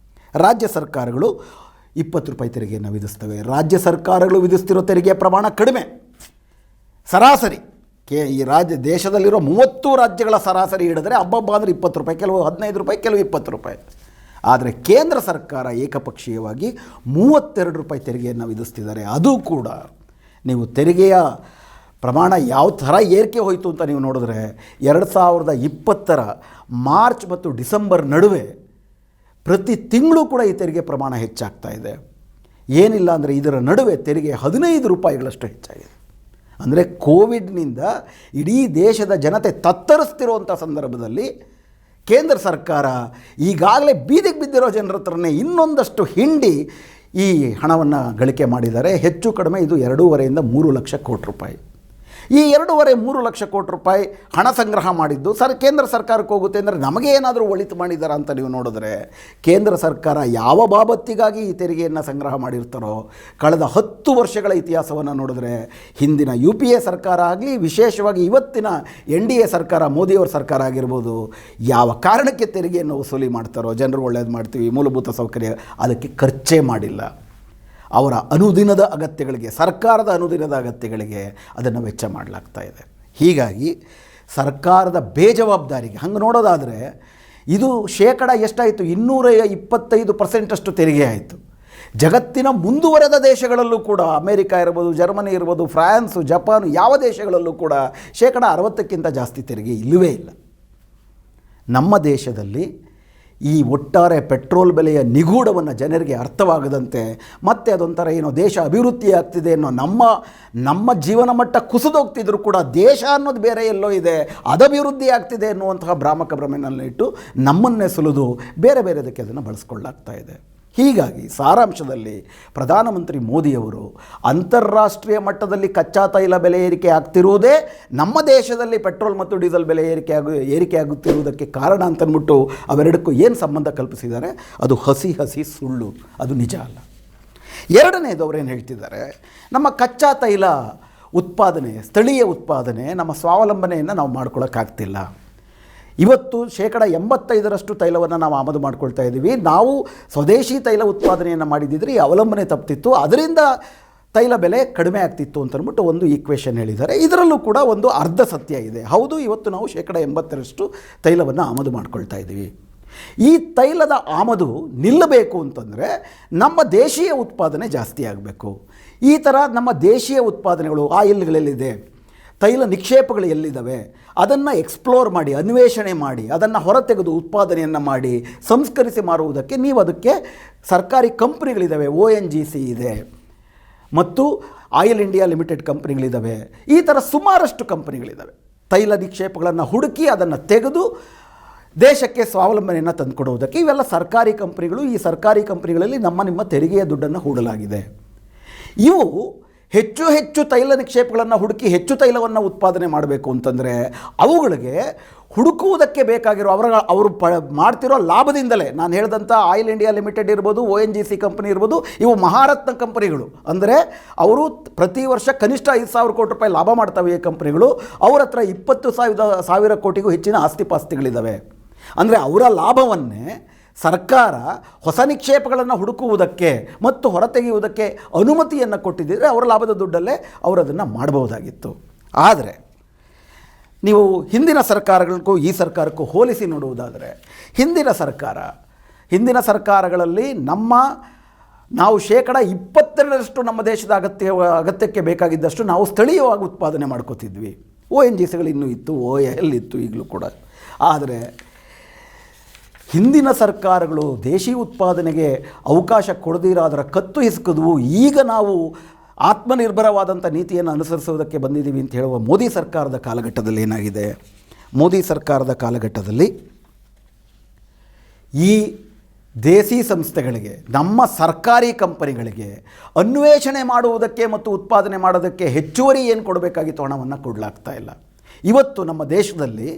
ರಾಜ್ಯ ಸರ್ಕಾರಗಳು 20 ರೂಪಾಯಿ ತೆರಿಗೆಯನ್ನು ವಿಧಿಸ್ತವೆ. ರಾಜ್ಯ ಸರ್ಕಾರಗಳು ವಿಧಿಸ್ತಿರೋ ತೆರಿಗೆಯ ಪ್ರಮಾಣ ಕಡಿಮೆ. ಸರಾಸರಿ ಈ ದೇಶದಲ್ಲಿರೋ 30 ರಾಜ್ಯಗಳ ಸರಾಸರಿ ಹಿಡಿದ್ರೆ ಹಬ್ಬ ಅಂದರೆ 20 ರೂಪಾಯಿ, ಕೆಲವು 15 ರೂಪಾಯಿ, ಕೆಲವು 20 ರೂಪಾಯಿ. ಆದರೆ ಕೇಂದ್ರ ಸರ್ಕಾರ ಏಕಪಕ್ಷೀಯವಾಗಿ 32 ರೂಪಾಯಿ ತೆರಿಗೆಯನ್ನು ವಿಧಿಸ್ತಿದ್ದಾರೆ. ಅದು ಕೂಡ ನೀವು ತೆರಿಗೆಯ ಪ್ರಮಾಣ ಯಾವ ಥರ ಏರಿಕೆ ಹೋಯಿತು ಅಂತ ನೀವು ನೋಡಿದ್ರೆ 2020ರ ಮಾರ್ಚ್ ಮತ್ತು ಡಿಸೆಂಬರ್ ನಡುವೆ ಪ್ರತಿ ತಿಂಗಳು ಕೂಡ ಈ ತೆರಿಗೆ ಪ್ರಮಾಣ ಹೆಚ್ಚಾಗ್ತಾ ಇದೆ. ಏನಿಲ್ಲ ಅಂದರೆ ಇದರ ನಡುವೆ ತೆರಿಗೆ 15 ರೂಪಾಯಿಗಳಷ್ಟು ಹೆಚ್ಚಾಗಿದೆ. ಅಂದರೆ ಕೋವಿಡ್ನಿಂದ ಇಡೀ ದೇಶದ ಜನತೆ ತತ್ತರಿಸ್ತಿರುವಂಥ ಸಂದರ್ಭದಲ್ಲಿ ಕೇಂದ್ರ ಸರ್ಕಾರ ಈಗಾಗಲೇ ಬೀದಿಗೆ ಬಿದ್ದಿರೋ ಜನರ ಹತ್ರನೇ ಇನ್ನೊಂದಷ್ಟು ಹಿಂಡಿ ಈ ಹಣವನ್ನು ಗಳಿಕೆ ಮಾಡಿದ್ದಾರೆ. ಹೆಚ್ಚು ಕಡಿಮೆ ಇದು 2.5ರಿಂದ 3 ಲಕ್ಷ ಕೋಟಿ ರೂಪಾಯಿ. ಈ 2.5-3 ಲಕ್ಷ ಕೋಟಿ ರೂಪಾಯಿ ಹಣ ಸಂಗ್ರಹ ಮಾಡಿದ್ದು ಕೇಂದ್ರ ಸರ್ಕಾರಕ್ಕೆ ಹೋಗುತ್ತೆ. ಅಂದರೆ ನಮಗೆ ಏನಾದರೂ ಒಳಿತು ಮಾಡಿದಾರ ಅಂತ ನೀವು ನೋಡಿದ್ರೆ ಕೇಂದ್ರ ಸರ್ಕಾರ ಯಾವ ಬಾಬತ್ತಿಗಾಗಿ ಈ ತೆರಿಗೆಯನ್ನು ಸಂಗ್ರಹ ಮಾಡಿರ್ತಾರೋ ಕಳೆದ 10 ವರ್ಷಗಳ ಇತಿಹಾಸವನ್ನು ನೋಡಿದ್ರೆ ಹಿಂದಿನ UPA ಸರ್ಕಾರ ಆಗಲಿ, ವಿಶೇಷವಾಗಿ ಇವತ್ತಿನ NDA ಸರ್ಕಾರ, ಮೋದಿಯವರ ಸರ್ಕಾರ ಆಗಿರ್ಬೋದು, ಯಾವ ಕಾರಣಕ್ಕೆ ತೆರಿಗೆಯನ್ನು ವಸೂಲಿ ಮಾಡ್ತಾರೋ, ಜನರು ಒಳ್ಳೇದು ಮಾಡ್ತೀವಿ, ಮೂಲಭೂತ ಸೌಕರ್ಯ, ಅದಕ್ಕೆ ಖರ್ಚೇ ಮಾಡಿಲ್ಲ. ಅವರ ಅನುದಿನದ ಅಗತ್ಯಗಳಿಗೆ, ಸರ್ಕಾರದ ಅನುದಿನದ ಅಗತ್ಯಗಳಿಗೆ ಅದನ್ನು ವೆಚ್ಚ ಮಾಡಲಾಗ್ತಾ ಇದೆ. ಹೀಗಾಗಿ ಸರ್ಕಾರದ ಬೇಜವಾಬ್ದಾರಿಗೆ ಹಂಗೆ ನೋಡೋದಾದರೆ ಇದು ಶೇಕಡ ಎಷ್ಟಾಯಿತು? 225% ತೆರಿಗೆ ಆಯಿತು. ಜಗತ್ತಿನ ಮುಂದುವರೆದ ದೇಶಗಳಲ್ಲೂ ಕೂಡ ಅಮೇರಿಕ ಇರ್ಬೋದು, ಜರ್ಮನಿ ಇರ್ಬೋದು, ಫ್ರಾನ್ಸು, ಜಪಾನು, ಯಾವ ದೇಶಗಳಲ್ಲೂ ಕೂಡ 60% ಜಾಸ್ತಿ ತೆರಿಗೆ ಇಲ್ಲವೇ ಇಲ್ಲ. ನಮ್ಮ ದೇಶದಲ್ಲಿ ಈ ಒಟ್ಟಾರೆ ಪೆಟ್ರೋಲ್ ಬೆಲೆಯ ನಿಗೂಢವನ್ನು ಜನರಿಗೆ ಅರ್ಥವಾಗದಂತೆ, ಮತ್ತು ಅದೊಂಥರ ಏನೋ ದೇಶ ಅಭಿವೃದ್ಧಿ ಆಗ್ತಿದೆ ಅನ್ನೋ ನಮ್ಮ ಜೀವನ ಮಟ್ಟ ಕುಸಿದೋಗ್ತಿದ್ರು ಕೂಡ ದೇಶ ಅನ್ನೋದು ಬೇರೆ ಎಲ್ಲೋ ಇದೆ, ಅಭಿವೃದ್ಧಿ ಆಗ್ತಿದೆ ಅನ್ನುವಂತಹ ಭ್ರಾಮಕ ಭ್ರಮೆಯನ್ನಿಟ್ಟು ನಮ್ಮನ್ನೇ ಸುಲಿದು ಬೇರೆ ಬೇರೆದಕ್ಕೆ ಅದನ್ನು ಬಳಸ್ಕೊಳ್ಳಾಗ್ತಾ ಇದೆ. ಹೀಗಾಗಿ ಸಾರಾಂಶದಲ್ಲಿ ಪ್ರಧಾನಮಂತ್ರಿ ಮೋದಿಯವರು ಅಂತಾರಾಷ್ಟ್ರೀಯ ಮಟ್ಟದಲ್ಲಿ ಕಚ್ಚಾ ತೈಲ ಬೆಲೆ ಏರಿಕೆ ಆಗ್ತಿರುವುದೇ ನಮ್ಮ ದೇಶದಲ್ಲಿ ಪೆಟ್ರೋಲ್ ಮತ್ತು ಡೀಸೆಲ್ ಬೆಲೆ ಏರಿಕೆ ಆಗುತ್ತಿರುವುದಕ್ಕೆ ಕಾರಣ ಅಂತಂದ್ಬಿಟ್ಟು ಅವೆರಡಕ್ಕೂ ಏನು ಸಂಬಂಧ ಕಲ್ಪಿಸಿದ್ದಾರೆ, ಅದು ಹಸಿ ಸುಳ್ಳು, ಅದು ನಿಜ ಅಲ್ಲ. ಎರಡನೇದು ಅವರೇನು ಹೇಳ್ತಿದ್ದಾರೆ, ನಮ್ಮ ಕಚ್ಚಾ ತೈಲ ಉತ್ಪಾದನೆ, ಸ್ಥಳೀಯ ಉತ್ಪಾದನೆ, ನಮ್ಮ ಸ್ವಾವಲಂಬನೆಯನ್ನು ನಾವು ಮಾಡ್ಕೊಳ್ಳೋಕ್ಕಾಗ್ತಿಲ್ಲ. ಇವತ್ತು 85% ತೈಲವನ್ನು ನಾವು ಆಮದು ಮಾಡ್ಕೊಳ್ತಾ ಇದ್ದೀವಿ. ನಾವು ಸ್ವದೇಶಿ ತೈಲ ಉತ್ಪಾದನೆಯನ್ನು ಮಾಡಿದ್ದಿದ್ರೆ ಈ ಅವಲಂಬನೆ ತಪ್ತಿತ್ತು, ಅದರಿಂದ ತೈಲ ಬೆಲೆ ಕಡಿಮೆ ಆಗ್ತಿತ್ತು ಅಂತಂದ್ಬಿಟ್ಟು ಒಂದು ಈಕ್ವೇಷನ್ ಹೇಳಿದ್ದಾರೆ. ಇದರಲ್ಲೂ ಕೂಡ ಒಂದು ಅರ್ಧ ಸತ್ಯ ಇದೆ. ಹೌದು, ಇವತ್ತು ನಾವು 80% ತೈಲವನ್ನು ಆಮದು ಮಾಡ್ಕೊಳ್ತಾ ಇದ್ದೀವಿ. ಈ ತೈಲದ ಆಮದು ನಿಲ್ಲಬೇಕು ಅಂತಂದರೆ ನಮ್ಮ ದೇಶೀಯ ಉತ್ಪಾದನೆ ಜಾಸ್ತಿ ಆಗಬೇಕು. ಈ ಥರ ನಮ್ಮ ದೇಶೀಯ ಉತ್ಪಾದನೆಗಳು, ಆಯಿಲ್ಗಳೆಲ್ಲಿದೆ, ತೈಲ ನಿಕ್ಷೇಪಗಳು ಎಲ್ಲಿದ್ದಾವೆ, ಅದನ್ನು ಎಕ್ಸ್ಪ್ಲೋರ್ ಮಾಡಿ, ಅನ್ವೇಷಣೆ ಮಾಡಿ, ಅದನ್ನು ಹೊರತೆಗೆದು ಉತ್ಪಾದನೆಯನ್ನು ಮಾಡಿ ಸಂಸ್ಕರಿಸಿ ಮಾರುವುದಕ್ಕೆ ನೀವು ಅದಕ್ಕೆ ಸರ್ಕಾರಿ ಕಂಪ್ನಿಗಳಿದ್ದಾವೆ, ONGC ಇದೆ ಮತ್ತು ಆಯಿಲ್ ಇಂಡಿಯಾ ಲಿಮಿಟೆಡ್ ಕಂಪ್ನಿಗಳಿದ್ದಾವೆ. ಈ ಥರ ಸುಮಾರಷ್ಟು ಕಂಪ್ನಿಗಳಿದ್ದಾವೆ. ತೈಲ ನಿಕ್ಷೇಪಗಳನ್ನು ಹುಡುಕಿ ಅದನ್ನು ತೆಗೆದು ದೇಶಕ್ಕೆ ಸ್ವಾವಲಂಬನೆಯನ್ನು ತಂದುಕೊಡುವುದಕ್ಕೆ ಇವೆಲ್ಲ ಸರ್ಕಾರಿ ಕಂಪ್ನಿಗಳು. ಈ ಸರ್ಕಾರಿ ಕಂಪ್ನಿಗಳಲ್ಲಿ ನಿಮ್ಮ ತೆರಿಗೆಯ ದುಡ್ಡನ್ನು ಹೂಡಲಾಗಿದೆ. ಇವು ಹೆಚ್ಚು ತೈಲ ನಿಕ್ಷೇಪಗಳನ್ನು ಹುಡುಕಿ ಹೆಚ್ಚು ತೈಲವನ್ನು ಉತ್ಪಾದನೆ ಮಾಡಬೇಕು ಅಂತಂದರೆ ಅವುಗಳಿಗೆ ಹುಡುಕುವುದಕ್ಕೆ ಬೇಕಾಗಿರೋ ಅವರು ಮಾಡ್ತಿರೋ ಲಾಭದಿಂದಲೇ, ನಾನು ಹೇಳಿದಂಥ ಆಯಿಲ್ ಇಂಡಿಯಾ ಲಿಮಿಟೆಡ್ ಇರ್ಬೋದು, ONGC ಕಂಪನಿ ಇರ್ಬೋದು, ಇವು ಮಹಾರತ್ನ ಕಂಪನಿಗಳು. ಅಂದರೆ ಅವರು ಪ್ರತಿ ವರ್ಷ ಕನಿಷ್ಠ 5,000 ಕೋಟಿ ರೂಪಾಯಿ ಲಾಭ ಮಾಡ್ತವೆ ಈ ಕಂಪನಿಗಳು. ಅವ್ರ ಹತ್ರ 20,000 ಕೋಟಿಗೂ ಹೆಚ್ಚಿನ ಆಸ್ತಿಪಾಸ್ತಿಗಳಿದ್ದಾವೆ. ಅಂದರೆ ಅವರ ಲಾಭವನ್ನೇ ಸರ್ಕಾರ ಹೊಸ ನಿಕ್ಷೇಪಗಳನ್ನು ಹುಡುಕುವುದಕ್ಕೆ ಮತ್ತು ಹೊರತೆಗೆಯುವುದಕ್ಕೆ ಅನುಮತಿಯನ್ನು ಕೊಟ್ಟಿದ್ದರೆ ಅವರ ಲಾಭದ ದುಡ್ಡಲ್ಲೇ ಅವರು ಅದನ್ನು ಮಾಡಬಹುದಾಗಿತ್ತು. ಆದರೆ ನೀವು ಹಿಂದಿನ ಸರ್ಕಾರಗಳಿಗೂ ಈ ಸರ್ಕಾರಕ್ಕೂ ಹೋಲಿಸಿ ನೋಡುವುದಾದರೆ, ಹಿಂದಿನ ಸರ್ಕಾರಗಳಲ್ಲಿ ನಾವು 22% ನಮ್ಮ ದೇಶದ ಅಗತ್ಯಕ್ಕೆ ಬೇಕಾಗಿದ್ದಷ್ಟು ನಾವು ಸ್ಥಳೀಯವಾಗಿ ಉತ್ಪಾದನೆ ಮಾಡ್ಕೋತಿದ್ವಿ. ONGCಗಳು ಇನ್ನೂ ಇತ್ತು, OIL ಇತ್ತು ಈಗಲೂ ಕೂಡ. ಆದರೆ ಹಿಂದಿನ ಸರ್ಕಾರಗಳು ದೇಶಿ ಉತ್ಪಾದನೆಗೆ ಅವಕಾಶ ಕೊಡದಿರ ಅದರ ಕತ್ತು ಹಿಸುಕಿದ್ವು. ಈಗ ನಾವು ಆತ್ಮನಿರ್ಭರವಾದಂಥ ನೀತಿಯನ್ನು ಅನುಸರಿಸುವುದಕ್ಕೆ ಬಂದಿದ್ದೀವಿ ಅಂತ ಹೇಳುವ ಮೋದಿ ಸರ್ಕಾರದ ಕಾಲಘಟ್ಟದಲ್ಲಿ ಏನಾಗಿದೆ, ಮೋದಿ ಸರ್ಕಾರದ ಕಾಲಘಟ್ಟದಲ್ಲಿ ಈ ದೇಸಿ ಸಂಸ್ಥೆಗಳಿಗೆ, ನಮ್ಮ ಸರ್ಕಾರಿ ಕಂಪನಿಗಳಿಗೆ ಅನ್ವೇಷಣೆ ಮಾಡುವುದಕ್ಕೆ ಮತ್ತು ಉತ್ಪಾದನೆ ಮಾಡೋದಕ್ಕೆ ಹೆಚ್ಚುವರಿ ಏನು ಕೊಡಬೇಕಾಗಿತ್ತು ಹಣವನ್ನು ಕೊಡಲಾಗ್ತಾ ಇಲ್ಲ. ಇವತ್ತು ನಮ್ಮ ದೇಶದಲ್ಲಿ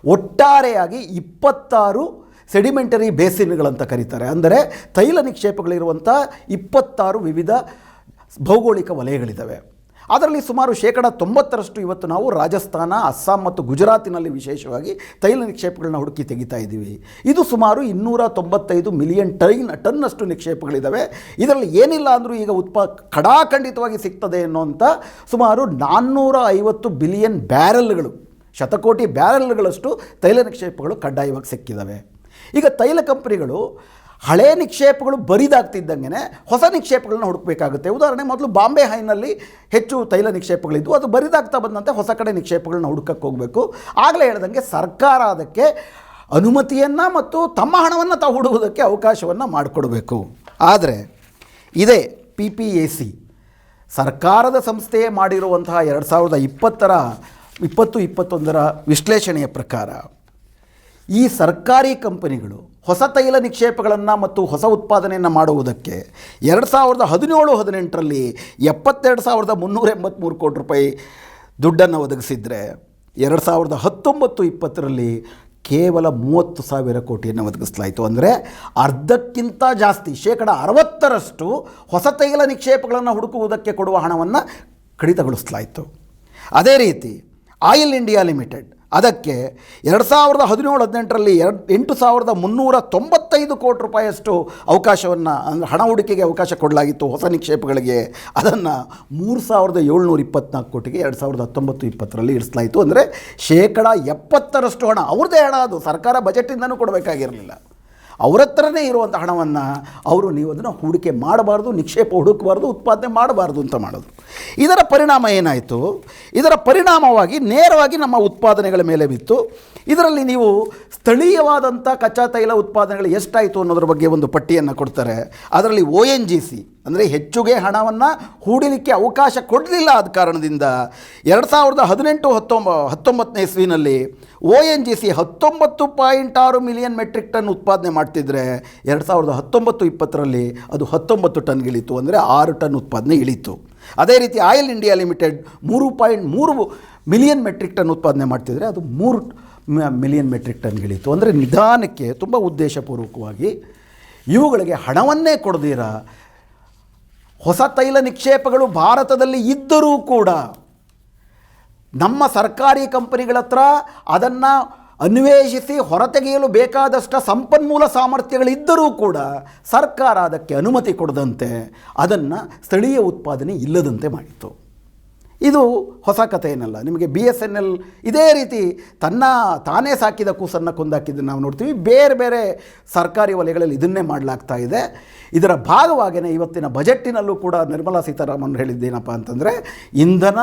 ಒಟ್ಟಾರೆಯಾಗಿ 26 ಸೆಡಿಮೆಂಟರಿ ಬೇಸಿನ್ಗಳಂತ ಕರೀತಾರೆ. ಅಂದರೆ ತೈಲ ನಿಕ್ಷೇಪಗಳಿರುವಂಥ 26 ವಿವಿಧ ಭೌಗೋಳಿಕ ವಲಯಗಳಿದ್ದಾವೆ. ಅದರಲ್ಲಿ ಸುಮಾರು 90% ಇವತ್ತು ನಾವು ರಾಜಸ್ಥಾನ, ಅಸ್ಸಾಂ ಮತ್ತು ಗುಜರಾತಿನಲ್ಲಿ ವಿಶೇಷವಾಗಿ ತೈಲ ನಿಕ್ಷೇಪಗಳನ್ನ ಹುಡುಕಿ ತೆಗಿತಾ ಇದ್ದೀವಿ. ಇದು ಸುಮಾರು 295 ಮಿಲಿಯನ್ ಟನ್ನಷ್ಟು ನಿಕ್ಷೇಪಗಳಿದ್ದಾವೆ. ಇದರಲ್ಲಿ ಏನಿಲ್ಲ ಅಂದರೂ ಈಗ ಖಡಾಖಂಡಿತವಾಗಿ ಸಿಗ್ತದೆ ಅನ್ನುವಂಥ ಸುಮಾರು 450 ಬಿಲಿಯನ್ ಬ್ಯಾರೆಲ್ಗಳು, ಶತಕೋಟಿ ಬ್ಯಾರೆಲ್ಗಳಷ್ಟು ತೈಲ ನಿಕ್ಷೇಪಗಳು ಕಡ್ಡಾಯವಾಗಿ ಸಿಕ್ಕಿದ್ದಾವೆ. ಈಗ ತೈಲ ಕಂಪನಿಗಳು ಹಳೆ ನಿಕ್ಷೇಪಗಳು ಬರಿದಾಗ್ತಿದ್ದಂಗೆ ಹೊಸ ನಿಕ್ಷೇಪಗಳನ್ನ ಹುಡುಕಬೇಕಾಗುತ್ತೆ. ಉದಾಹರಣೆ, ಮೊದಲು ಬಾಂಬೆ ಹೈನಲ್ಲಿ ಹೆಚ್ಚು ತೈಲ ನಿಕ್ಷೇಪಗಳಿದ್ದು, ಅದು ಬರಿದಾಗ್ತಾ ಬಂದಂತೆ ಹೊಸ ಕಡೆ ನಿಕ್ಷೇಪಗಳನ್ನ ಹುಡುಕಕ್ಕೆ ಹೋಗಬೇಕು. ಆಗಲೇ ಹೇಳ್ದಂಗೆ ಸರ್ಕಾರ ಅದಕ್ಕೆ ಅನುಮತಿಯನ್ನು ಮತ್ತು ತಮ್ಮ ಹಣವನ್ನು ತಾವು ಹೂಡುವುದಕ್ಕೆ ಅವಕಾಶವನ್ನು ಮಾಡಿಕೊಡಬೇಕು. ಆದರೆ ಇದೇ PPAC ಸರ್ಕಾರದ ಸಂಸ್ಥೆಯೇ ಮಾಡಿರುವಂತಹ 2020-21 ವಿಶ್ಲೇಷಣೆಯ ಪ್ರಕಾರ ಈ ಸರ್ಕಾರಿ ಕಂಪನಿಗಳು ಹೊಸ ತೈಲ ನಿಕ್ಷೇಪಗಳನ್ನು ಮತ್ತು ಹೊಸ ಉತ್ಪಾದನೆಯನ್ನು ಮಾಡುವುದಕ್ಕೆ 2017-18ರಲ್ಲಿ 72,383 ಕೋಟಿ ರೂಪಾಯಿ ದುಡ್ಡನ್ನು ಒದಗಿಸಿದರೆ 2019-20ರಲ್ಲಿ ಕೇವಲ 30,000 ಕೋಟಿಯನ್ನು ಒದಗಿಸಲಾಯಿತು. ಅಂದರೆ ಅರ್ಧಕ್ಕಿಂತ ಜಾಸ್ತಿ, 60% ಹೊಸ ತೈಲ ನಿಕ್ಷೇಪಗಳನ್ನು ಹುಡುಕುವುದಕ್ಕೆ ಕೊಡುವ ಹಣವನ್ನು ಕಡಿತಗೊಳಿಸಲಾಯಿತು. ಅದೇ ರೀತಿ ಆಯಿಲ್ ಇಂಡಿಯಾ ಲಿಮಿಟೆಡ್ ಅದಕ್ಕೆ 2017-18ರಲ್ಲಿ 8,395 ಕೋಟಿ ರೂಪಾಯಿಯಷ್ಟು ಅವಕಾಶವನ್ನು, ಅಂದರೆ ಹಣ ಹೂಡಿಕೆಗೆ ಅವಕಾಶ ಕೊಡಲಾಗಿತ್ತು ಹೊಸ ನಿಕ್ಷೇಪಗಳಿಗೆ. ಅದನ್ನು 3,724 ಕೋಟಿಗೆ 2019-20ರಲ್ಲಿ ಇರಿಸಲಾಯಿತು. ಅಂದರೆ 70% ಹಣ ಅವ್ರದ್ದೇ ಹಣ, ಅದು ಸರ್ಕಾರ ಬಜೆಟಿಂದನೂ ಕೊಡಬೇಕಾಗಿರಲಿಲ್ಲ. ಅವ್ರ ಹತ್ರನೇ ಇರುವಂಥ ಹಣವನ್ನು ಅವರು ನೀವು ಅದನ್ನು ಹೂಡಿಕೆ ಮಾಡಬಾರ್ದು, ನಿಕ್ಷೇಪ ಹುಡುಕಬಾರ್ದು, ಉತ್ಪಾದನೆ ಮಾಡಬಾರ್ದು ಅಂತ ಮಾಡೋದು. ಇದರ ಪರಿಣಾಮ ಏನಾಯಿತು? ಇದರ ಪರಿಣಾಮವಾಗಿ ನೇರವಾಗಿ ನಮ್ಮ ಉತ್ಪಾದನೆಗಳ ಮೇಲೆ ಬಿತ್ತು. ಇದರಲ್ಲಿ ನೀವು ಸ್ಥಳೀಯವಾದಂಥ ಕಚ್ಚಾ ತೈಲ ಉತ್ಪಾದನೆಗಳು ಎಷ್ಟಾಯಿತು ಅನ್ನೋದ್ರ ಬಗ್ಗೆ ಒಂದು ಪಟ್ಟಿಯನ್ನು ಕೊಡ್ತಾರೆ. ಅದರಲ್ಲಿ ONGC ಅಂದರೆ ಹೆಚ್ಚುಗೆ ಹಣವನ್ನು ಹೂಡಲಿಕ್ಕೆ ಅವಕಾಶ ಕೊಡಲಿಲ್ಲ. ಆದ ಕಾರಣದಿಂದ 2018-19 ಇಸ್ವಿನಲ್ಲಿ ONGC 19.6 ಮಿಲಿಯನ್ ಮೆಟ್ರಿಕ್ ಟನ್ ಉತ್ಪಾದನೆ ಮಾಡ್ತಿದ್ರೆ 2019-20 ಅದು 19 ಟನ್ಗಿಳಿತು, ಅಂದರೆ 6 ಟನ್ ಉತ್ಪಾದನೆ ಇಳಿತು. ಅದೇ ರೀತಿ oil India limited 3.3 million metric ton ಉತ್ಪಾದನೆ ಮಾಡ್ತಿದ್ರೆ ಅದು 3 ಮಿಲಿಯನ್ ಮೆಟ್ರಿಕ್ ಟನ್ಗಿಳಿತು. ಅಂದರೆ ನಿಧಾನಕ್ಕೆ ತುಂಬ ಉದ್ದೇಶಪೂರ್ವಕವಾಗಿ ಇವುಗಳಿಗೆ ಹಣವನ್ನೇ ಕೊಡದಿರ ಹೊಸ ತೈಲ ನಿಕ್ಷೇಪಗಳು ಭಾರತದಲ್ಲಿ ಇದ್ದರೂ ಕೂಡ ನಮ್ಮ ಸರ್ಕಾರಿ ಕಂಪನಿಗಳ ಹತ್ರ ಅದನ್ನು ಅನ್ವೇಷಿಸಿ ಹೊರತೆಗೆಯಲು ಬೇಕಾದಷ್ಟು ಸಂಪನ್ಮೂಲ ಸಾಮರ್ಥ್ಯಗಳಿದ್ದರೂ ಕೂಡ ಸರ್ಕಾರ ಅದಕ್ಕೆ ಅನುಮತಿ ಕೊಡದಂತೆ ಅದನ್ನು ಸ್ಥಳೀಯ ಉತ್ಪಾದನೆ ಇಲ್ಲದಂತೆ ಮಾಡಿತು. ಇದು ಹೊಸ ಕಥೆ ಏನಲ್ಲ. ನಿಮಗೆ BSNL ಇದೇ ರೀತಿ ತಾನೇ ಸಾಕಿದ ಕೂಸನ್ನು ಕೊಂದಾಕಿದ್ದನ್ನು ನಾವು ನೋಡ್ತೀವಿ. ಬೇರೆ ಬೇರೆ ಸರ್ಕಾರಿ ವಲಯಗಳಲ್ಲಿ ಇದನ್ನೇ ಮಾಡಲಾಗ್ತಾ ಇದೆ. ಇದರ ಭಾಗವಾಗಿಯೇ ಇವತ್ತಿನ ಬಜೆಟ್ಟಿನಲ್ಲೂ ಕೂಡ ನಿರ್ಮಲಾ ಸೀತಾರಾಮನ್ ಹೇಳಿದ್ದೇನಪ್ಪ ಅಂತಂದರೆ, ಇಂಧನ,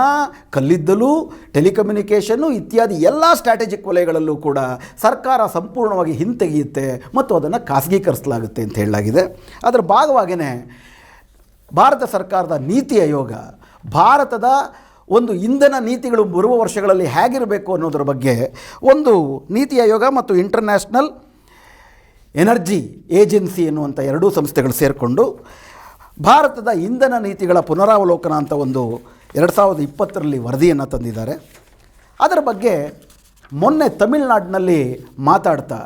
ಕಲ್ಲಿದ್ದಲು, ಟೆಲಿಕಮ್ಯುನಿಕೇಷನ್ನು ಇತ್ಯಾದಿ ಎಲ್ಲ ಸ್ಟ್ರಾಟಜಿಕ್ ವಲಯಗಳಲ್ಲೂ ಕೂಡ ಸರ್ಕಾರ ಸಂಪೂರ್ಣವಾಗಿ ಹಿಂತೆಗೆಯುತ್ತೆ ಮತ್ತು ಅದನ್ನು ಖಾಸಗೀಕರಿಸಲಾಗುತ್ತೆ ಅಂತ ಹೇಳಲಾಗಿದೆ. ಅದರ ಭಾಗವಾಗಿಯೇ ಭಾರತ ಸರ್ಕಾರದ ನೀತಿ ಆಯೋಗ ಭಾರತದ ಒಂದು ಇಂಧನ ನೀತಿಗಳು ಬರುವ ವರ್ಷಗಳಲ್ಲಿ ಹೇಗಿರಬೇಕು ಅನ್ನೋದ್ರ ಬಗ್ಗೆ ಒಂದು ನೀತಿ ಆಯೋಗ ಮತ್ತು ಇಂಟರ್ನ್ಯಾಷನಲ್ ಎನರ್ಜಿ ಏಜೆನ್ಸಿ ಎನ್ನುವಂಥ ಎರಡೂ ಸಂಸ್ಥೆಗಳು ಸೇರಿಕೊಂಡು ಭಾರತದ ಇಂಧನ ನೀತಿಗಳ ಪುನರಾವಲೋಕನ ಅಂತ ಒಂದು 2020ರಲ್ಲಿ ವರದಿಯನ್ನು ತಂದಿದ್ದಾರೆ. ಅದರ ಬಗ್ಗೆ ಮೊನ್ನೆ ತಮಿಳುನಾಡಿನಲ್ಲಿ ಮಾತಾಡ್ತಾ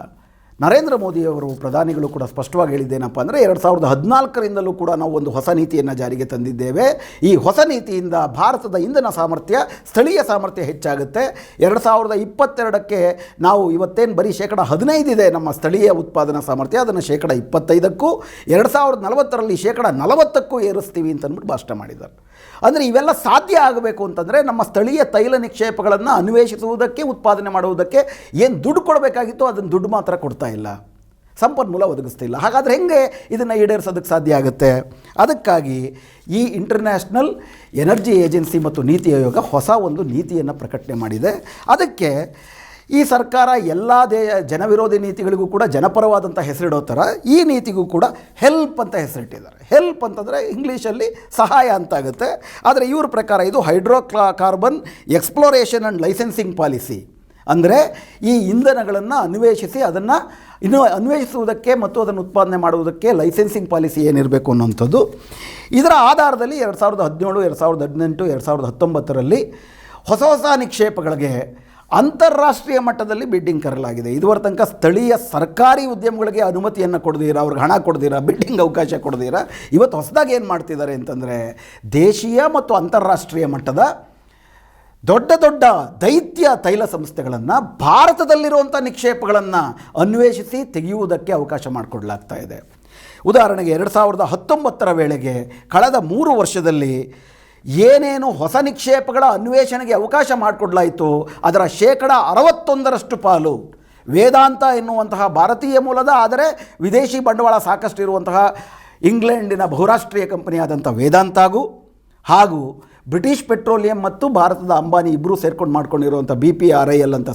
ನರೇಂದ್ರ ಮೋದಿಯವರು ಪ್ರಧಾನಿಗಳು ಕೂಡ ಸ್ಪಷ್ಟವಾಗಿ ಹೇಳಿದ್ದೇನಪ್ಪ ಅಂದರೆ 2014ರಿಂದಲೂ ಕೂಡ ನಾವು ಒಂದು ಹೊಸ ನೀತಿಯನ್ನು ಜಾರಿಗೆ ತಂದಿದ್ದೇವೆ. ಈ ಹೊಸ ನೀತಿಯಿಂದ ಭಾರತದ ಇಂಧನ ಸಾಮರ್ಥ್ಯ, ಸ್ಥಳೀಯ ಸಾಮರ್ಥ್ಯ ಹೆಚ್ಚಾಗುತ್ತೆ. 2022ಕ್ಕೆ ನಾವು ಇವತ್ತೇನು ಬರೀ 15% ಇದೆ ನಮ್ಮ ಸ್ಥಳೀಯ ಉತ್ಪಾದನಾ ಸಾಮರ್ಥ್ಯ, ಅದನ್ನು 25%ಕ್ಕೂ 2040ರಲ್ಲಿ 40%ಕ್ಕೂ ಏರಿಸ್ತೀವಿ ಅಂತ ಅಂದ್ಬಿಟ್ಟು ಭಾಷಣ ಮಾಡಿದ್ದಾರೆ. ಅಂದರೆ ಇವೆಲ್ಲ ಸಾಧ್ಯ ಆಗಬೇಕು ಅಂತಂದರೆ ನಮ್ಮ ಸ್ಥಳೀಯ ತೈಲ ನಿಕ್ಷೇಪಗಳನ್ನು ಅನ್ವೇಷಿಸುವುದಕ್ಕೆ, ಉತ್ಪಾದನೆ ಮಾಡುವುದಕ್ಕೆ ಏನು ದುಡ್ಡು ಕೊಡಬೇಕಾಗಿತ್ತು ಅದನ್ನು ದುಡ್ಡು ಮಾತ್ರ ಕೊಡ್ತಾ ಇಲ್ಲ, ಸಂಪನ್ಮೂಲ ಒದಗಿಸ್ತಿಲ್ಲ. ಹಾಗಾದರೆ ಹೆಂಗೆ ಇದನ್ನು ಈಡೇರಿಸೋದಕ್ಕೆ ಸಾಧ್ಯ ಆಗುತ್ತೆ? ಅದಕ್ಕಾಗಿ ಈ ಇಂಟರ್ನ್ಯಾಷನಲ್ ಎನರ್ಜಿ ಏಜೆನ್ಸಿ ಮತ್ತು ನೀತಿ ಆಯೋಗ ಹೊಸ ಒಂದು ನೀತಿಯನ್ನು ಪ್ರಕಟಣೆ ಮಾಡಿದೆ. ಅದಕ್ಕೆ ಈ ಸರ್ಕಾರ ಎಲ್ಲ ಜನವಿರೋಧಿ ನೀತಿಗಳಿಗೂ ಕೂಡ ಜನಪರವಾದಂಥ ಹೆಸರಿಡೋ ಥರ ಈ ನೀತಿಗೂ ಕೂಡ ಹೆಲ್ಪ್ ಅಂತ ಹೆಸರಿಟ್ಟಿದ್ದಾರೆ. ಹೆಲ್ಪ್ ಅಂತಂದರೆ ಇಂಗ್ಲೀಷಲ್ಲಿ ಸಹಾಯ ಅಂತಾಗುತ್ತೆ. ಆದರೆ ಇವ್ರ ಪ್ರಕಾರ ಇದು hydrocarbon exploration and licensing policy. ಅಂದರೆ ಈ ಇಂಧನಗಳನ್ನು ಅನ್ವೇಷಿಸಿ ಅದನ್ನು ಅನ್ವೇಷಿಸುವುದಕ್ಕೆ ಮತ್ತು ಅದನ್ನು ಉತ್ಪಾದನೆ ಮಾಡುವುದಕ್ಕೆ ಲೈಸೆನ್ಸಿಂಗ್ ಪಾಲಿಸಿ ಏನಿರಬೇಕು ಅನ್ನೋಂಥದ್ದು. ಇದರ ಆಧಾರದಲ್ಲಿ 2017, 2018, 2019ರಲ್ಲಿ ಹೊಸ ನಿಕ್ಷೇಪಗಳಿಗೆ ಅಂತಾರಾಷ್ಟ್ರೀಯ ಮಟ್ಟದಲ್ಲಿ ಬಿಡ್ಡಿಂಗ್ ಕರೆಯಲಾಗಿದೆ. ಇದುವರೆ ತನಕ ಸ್ಥಳೀಯ ಸರ್ಕಾರಿ ಉದ್ಯಮಗಳಿಗೆ ಅನುಮತಿಯನ್ನು ಕೊಡದಿರ, ಅವ್ರಿಗೆ ಹಣ ಕೊಡದಿರ, ಬಿಡ್ಡಿಂಗ್ ಅವಕಾಶ ಕೊಡದಿರ ಇವತ್ತು ಹೊಸದಾಗಿ ಏನು ಮಾಡ್ತಿದ್ದಾರೆ ಅಂತಂದರೆ ದೇಶೀಯ ಮತ್ತು ಅಂತಾರಾಷ್ಟ್ರೀಯ ಮಟ್ಟದ ದೊಡ್ಡ ದೊಡ್ಡ ದೈತ್ಯ ತೈಲ ಸಂಸ್ಥೆಗಳನ್ನು ಭಾರತದಲ್ಲಿರುವಂಥ ನಿಕ್ಷೇಪಗಳನ್ನು ಅನ್ವೇಷಿಸಿ ತೆಗೆಯುವುದಕ್ಕೆ ಅವಕಾಶ ಮಾಡಿಕೊಡಲಾಗ್ತಾ ಇದೆ. ಉದಾಹರಣೆಗೆ 2019ರ ವೇಳೆಗೆ ಕಳೆದ 3 ವರ್ಷದಲ್ಲಿ ಏನೇನು ಹೊಸ ನಿಕ್ಷೇಪಗಳ ಅನ್ವೇಷಣೆಗೆ ಅವಕಾಶ ಮಾಡಿಕೊಡ್ಲಾಯಿತು ಅದರ 61% ಪಾಲು ವೇದಾಂತ ಎನ್ನುವಂತಹ ಭಾರತೀಯ ಮೂಲದ ಆದರೆ ವಿದೇಶಿ ಬಂಡವಾಳ ಸಾಕಷ್ಟು ಇರುವಂತಹ ಇಂಗ್ಲೆಂಡಿನ ಬಹುರಾಷ್ಟ್ರೀಯ ಕಂಪನಿಯಾದಂಥ ವೇದಾಂತಾಗೂ ಹಾಗೂ ಬ್ರಿಟಿಷ್ ಪೆಟ್ರೋಲಿಯಂ ಮತ್ತು ಭಾರತದ ಅಂಬಾನಿ ಇಬ್ಬರೂ ಸೇರ್ಕೊಂಡು ಮಾಡ್ಕೊಂಡಿರುವಂಥ BPRIL ಅಂತ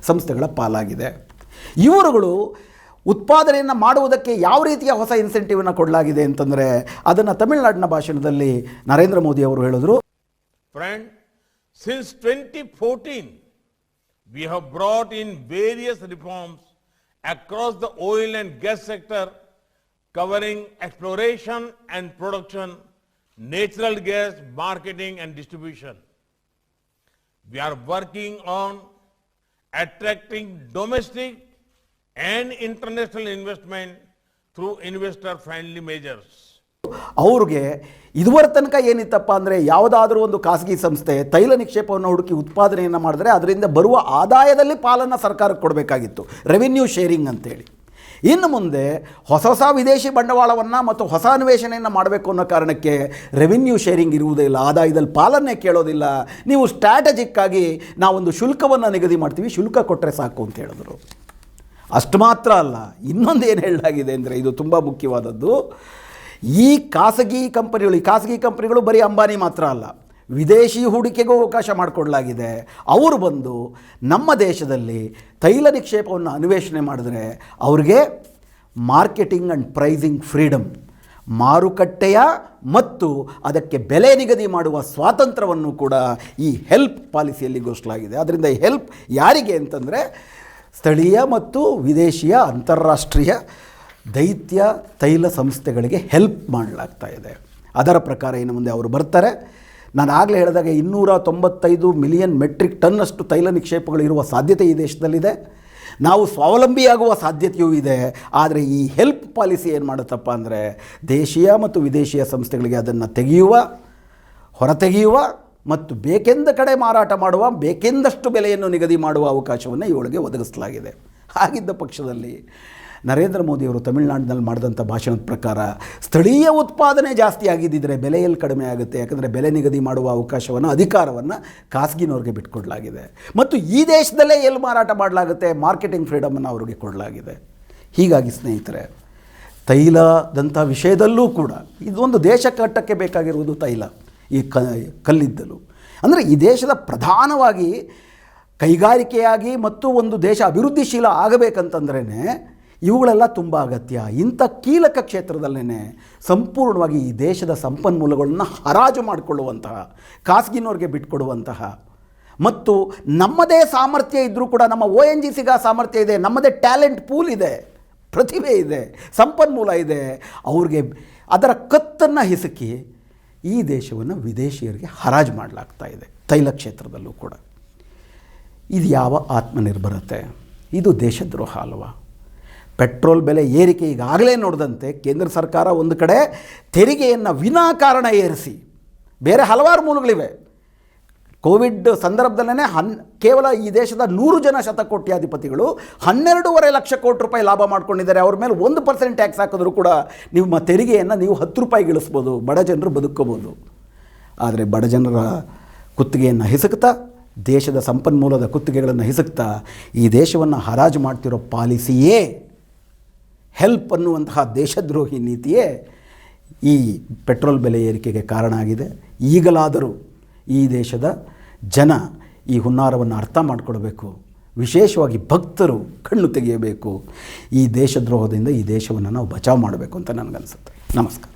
ಸಂಸ್ಥೆಗಳ ಪಾಲಾಗಿದೆ. ಇವರುಗಳು ಉತ್ಪಾದನೆಯನ್ನು ಮಾಡುವುದಕ್ಕೆ ಯಾವ ರೀತಿಯ ಹೊಸ ಇನ್ಸೆಂಟಿವನ್ನು ಕೊಡಲಾಗಿದೆ ಅಂತಂದರೆ ಅದನ್ನು ತಮಿಳುನಾಡಿನ ಭಾಷಣದಲ್ಲಿ ನರೇಂದ್ರ ಮೋದಿ ಅವರು ಹೇಳಿದರು. Friend, since 2014 we have brought in various reforms across the oil and gas sector covering exploration and production, natural gas marketing and distribution. We are working on attracting domestic and international investment through investor friendly measures. ಅವ್ರಿಗೆ ಇದುವರೆ ತನಕ ಏನಿತ್ತಪ್ಪ ಅಂದರೆ ಯಾವುದಾದ್ರೂ ಒಂದು ಖಾಸಗಿ ಸಂಸ್ಥೆ ತೈಲ ನಿಕ್ಷೇಪವನ್ನು ಹುಡುಕಿ ಉತ್ಪಾದನೆಯನ್ನು ಮಾಡಿದ್ರೆ ಅದರಿಂದ ಬರುವ ಆದಾಯದಲ್ಲಿ ಪಾಲನ್ನು ಸರ್ಕಾರಕ್ಕೆ ಕೊಡಬೇಕಾಗಿತ್ತು, ರೆವಿನ್ಯೂ ಶೇರಿಂಗ್ ಅಂತೇಳಿ. ಇನ್ನು ಮುಂದೆ ಹೊಸ ವಿದೇಶಿ ಬಂಡವಾಳವನ್ನು ಮತ್ತು ಹೊಸ ಅನ್ವೇಷಣೆಯನ್ನು ಮಾಡಬೇಕು ಅನ್ನೋ ಕಾರಣಕ್ಕೆ ರೆವಿನ್ಯೂ ಶೇರಿಂಗ್ ಇರುವುದೇ ಇಲ್ಲ, ಆದಾಯದಲ್ಲಿ ಪಾಲನ್ನೇ ಕೇಳೋದಿಲ್ಲ. ನೀವು ಸ್ಟ್ರಾಟಜಿಕ್ಕಾಗಿ ನಾವೊಂದು ಶುಲ್ಕವನ್ನು ನಿಗದಿ ಮಾಡ್ತೀವಿ, ಶುಲ್ಕ ಕೊಟ್ಟರೆ ಸಾಕು ಅಂತ ಹೇಳಿದ್ರು. ಅಷ್ಟು ಮಾತ್ರ ಅಲ್ಲ, ಇನ್ನೊಂದು ಏನು ಹೇಳಲಾಗಿದೆ ಅಂದರೆ ಇದು ತುಂಬ ಮುಖ್ಯವಾದದ್ದು. ಈ ಖಾಸಗಿ ಕಂಪನಿಗಳು ಬರೀ ಅಂಬಾನಿ ಮಾತ್ರ ಅಲ್ಲ, ವಿದೇಶಿ ಹೂಡಿಕೆಗೂ ಅವಕಾಶ ಮಾಡಿಕೊಡಲಾಗಿದೆ. ಅವರು ಬಂದು ನಮ್ಮ ದೇಶದಲ್ಲಿ ತೈಲ ನಿಕ್ಷೇಪವನ್ನು ಅನ್ವೇಷಣೆ ಮಾಡಿದ್ರೆ ಅವ್ರಿಗೆ ಮಾರ್ಕೆಟಿಂಗ್ ಆ್ಯಂಡ್ ಪ್ರೈಸಿಂಗ್ ಫ್ರೀಡಮ್, ಮಾರುಕಟ್ಟೆಯ ಮತ್ತು ಅದಕ್ಕೆ ಬೆಲೆ ನಿಗದಿ ಮಾಡುವ ಸ್ವಾತಂತ್ರ್ಯವನ್ನು ಕೂಡ ಈ ಹೆಲ್ಪ್ ಪಾಲಿಸಿಯಲ್ಲಿ ಘೋಷಿಸಲಾಗಿದೆ. ಅದರಿಂದ ಈ ಹೆಲ್ಪ್ ಯಾರಿಗೆ ಅಂತಂದರೆ ಸ್ಥಳೀಯ ಮತ್ತು ವಿದೇಶಿಯ ಅಂತಾರಾಷ್ಟ್ರೀಯ ದೈತ್ಯ ತೈಲ ಸಂಸ್ಥೆಗಳಿಗೆ ಹೆಲ್ಪ್ ಮಾಡಲಾಗ್ತಾ ಇದೆ. ಅದರ ಪ್ರಕಾರ ಇನ್ನು ಮುಂದೆ ಅವರು ಬರ್ತಾರೆ. ನಾನು ಆಗಲೇ ಹೇಳಿದಾಗ 295 ಮಿಲಿಯನ್ ಮೆಟ್ರಿಕ್ ಟನ್ನಷ್ಟು ತೈಲ ನಿಕ್ಷೇಪಗಳು ಇರುವ ಸಾಧ್ಯತೆ ಈ ದೇಶದಲ್ಲಿದೆ. ನಾವು ಸ್ವಾವಲಂಬಿಯಾಗುವ ಸಾಧ್ಯತೆಯೂ ಇದೆ. ಆದರೆ ಈ ಹೆಲ್ಪ್ ಪಾಲಿಸಿ ಏನು ಮಾಡುತ್ತಪ್ಪ ಅಂದರೆ ದೇಶೀಯ ಮತ್ತು ವಿದೇಶಿಯ ಸಂಸ್ಥೆಗಳಿಗೆ ಅದನ್ನು ಹೊರತೆಗೆಯುವ ಮತ್ತು ಬೇಕೆಂದ ಕಡೆ ಮಾರಾಟ ಮಾಡುವ, ಬೇಕೆಂದಷ್ಟು ಬೆಲೆಯನ್ನು ನಿಗದಿ ಮಾಡುವ ಅವಕಾಶವನ್ನು ಇವಳಿಗೆ ಒದಗಿಸಲಾಗಿದೆ. ಹಾಗಿದ್ದ ಪಕ್ಷದಲ್ಲಿ ನರೇಂದ್ರ ಮೋದಿಯವರು ತಮಿಳುನಾಡಿನಲ್ಲಿ ಮಾಡಿದಂಥ ಭಾಷಣದ ಪ್ರಕಾರ ಸ್ಥಳೀಯ ಉತ್ಪಾದನೆ ಜಾಸ್ತಿ ಆಗಿದ್ದಿದ್ರೆ ಬೆಲೆಯಲ್ಲಿ ಕಡಿಮೆ ಆಗುತ್ತೆ. ಯಾಕಂದರೆ ಬೆಲೆ ನಿಗದಿ ಮಾಡುವ ಅವಕಾಶವನ್ನು, ಅಧಿಕಾರವನ್ನು ಖಾಸಗಿನವ್ರಿಗೆ ಬಿಟ್ಕೊಡಲಾಗಿದೆ. ಮತ್ತು ಈ ದೇಶದಲ್ಲೇ ಎಲ್ಲಿ ಮಾರಾಟ ಮಾಡಲಾಗುತ್ತೆ, ಮಾರ್ಕೆಟಿಂಗ್ ಫ್ರೀಡಮನ್ನು ಅವರಿಗೆ ಕೊಡಲಾಗಿದೆ. ಹೀಗಾಗಿ ಸ್ನೇಹಿತರೆ, ತೈಲದಂಥ ವಿಷಯದಲ್ಲೂ ಕೂಡ ಇದೊಂದು ದೇಶ ಕಟ್ಟಕ್ಕೆ ಬೇಕಾಗಿರುವುದು ತೈಲ, ಈ ಕಲ್ಲಿದ್ದಲು. ಅಂದರೆ ಈ ದೇಶದ ಪ್ರಧಾನವಾಗಿ ಕೈಗಾರಿಕೆಯಾಗಿ ಮತ್ತು ಒಂದು ದೇಶ ಅಭಿವೃದ್ಧಿಶೀಲ ಆಗಬೇಕಂತಂದ್ರೇ ಇವುಗಳೆಲ್ಲ ತುಂಬ ಅಗತ್ಯ. ಇಂಥ ಕೀಲಕ ಕ್ಷೇತ್ರದಲ್ಲೇ ಸಂಪೂರ್ಣವಾಗಿ ಈ ದೇಶದ ಸಂಪನ್ಮೂಲಗಳನ್ನು ಹರಾಜು ಮಾಡಿಕೊಳ್ಳುವಂತಹ, ಖಾಸಗಿನವ್ರಿಗೆ ಬಿಟ್ಕೊಡುವಂತಹ ಮತ್ತು ನಮ್ಮದೇ ಸಾಮರ್ಥ್ಯ ಇದ್ದರೂ ಕೂಡ ನಮ್ಮ ONGCಗೆ ಸಾಮರ್ಥ್ಯ ಇದೆ, ನಮ್ಮದೇ ಟ್ಯಾಲೆಂಟ್ ಪೂಲ್ ಇದೆ, ಪ್ರತಿಭೆ ಇದೆ, ಸಂಪನ್ಮೂಲ ಇದೆ, ಅವ್ರಿಗೆ ಅದರ ಕತ್ತನ್ನು ಹಿಸುಕಿ ಈ ದೇಶವನ್ನು ವಿದೇಶಿಯರಿಗೆ ಹರಾಜು ಮಾಡಲಾಗ್ತಾ ಇದೆ. ತೈಲ ಕ್ಷೇತ್ರದಲ್ಲೂ ಕೂಡ ಇದು ಯಾವ ಆತ್ಮನಿರ್ಭರತೆ? ಇದು ದೇಶದ್ರೋಹ ಅಲ್ವಾ? ಪೆಟ್ರೋಲ್ ಬೆಲೆ ಏರಿಕೆ ಈಗಾಗಲೇ ನೋಡಿದಂತೆ ಕೇಂದ್ರ ಸರ್ಕಾರ ಒಂದು ಕಡೆ ತೆರಿಗೆಯನ್ನು ವಿನಾಕಾರಣ ಏರಿಸಿ, ಬೇರೆ ಹಲವಾರು ಮೂಲಗಳಿವೆ. ಕೋವಿಡ್ ಸಂದರ್ಭದಲ್ಲೇ ಕೇವಲ ಈ ದೇಶದ 100 ಜನ ಶತಕೋಟ್ಯಾಧಿಪತಿಗಳು 12.5 ಲಕ್ಷ ಕೋಟಿ ರೂಪಾಯಿ ಲಾಭ ಮಾಡ್ಕೊಂಡಿದ್ದಾರೆ. ಅವ್ರ ಮೇಲೆ 1% ಟ್ಯಾಕ್ಸ್ ಹಾಕಿದ್ರು ಕೂಡ ನಿಮ್ಮ ತೆರಿಗೆಯನ್ನು ನೀವು 10 ರೂಪಾಯಿಗೆ ಇಳಿಸ್ಬೋದು, ಬಡ ಜನರು ಬದುಕೋಬೋದು. ಆದರೆ ಬಡ ಜನರ ಕುತ್ತಿಗೆಯನ್ನು ಹಿಸುಕ್ತಾ, ದೇಶದ ಸಂಪನ್ಮೂಲದ ಕುತ್ತಿಗೆಗಳನ್ನು ಹಿಸುಕ್ತಾ ಈ ದೇಶವನ್ನು ಹರಾಜು ಮಾಡ್ತಿರೋ ಪಾಲಿಸಿಯೇ, ಹೆಲ್ಪ್ ಅನ್ನುವಂತಹ ದೇಶದ್ರೋಹಿ ನೀತಿಯೇ ಈ ಪೆಟ್ರೋಲ್ ಬೆಲೆ ಏರಿಕೆಗೆ ಕಾರಣ ಆಗಿದೆ. ಈಗಲಾದರೂ ಈ ದೇಶದ ಜನ ಈ ಹುನ್ನಾರವನ್ನು ಅರ್ಥ ಮಾಡಿಕೊಳ್ಬೇಕು. ವಿಶೇಷವಾಗಿ ಭಕ್ತರು ಕಣ್ಣು ತೆಗೆಯಬೇಕು. ಈ ದೇಶದ್ರೋಹದಿಂದ ಈ ದೇಶವನ್ನು ನಾವು ಬಚಾವ್ ಮಾಡಬೇಕು ಅಂತ ನನಗನ್ಸುತ್ತೆ. ನಮಸ್ಕಾರ.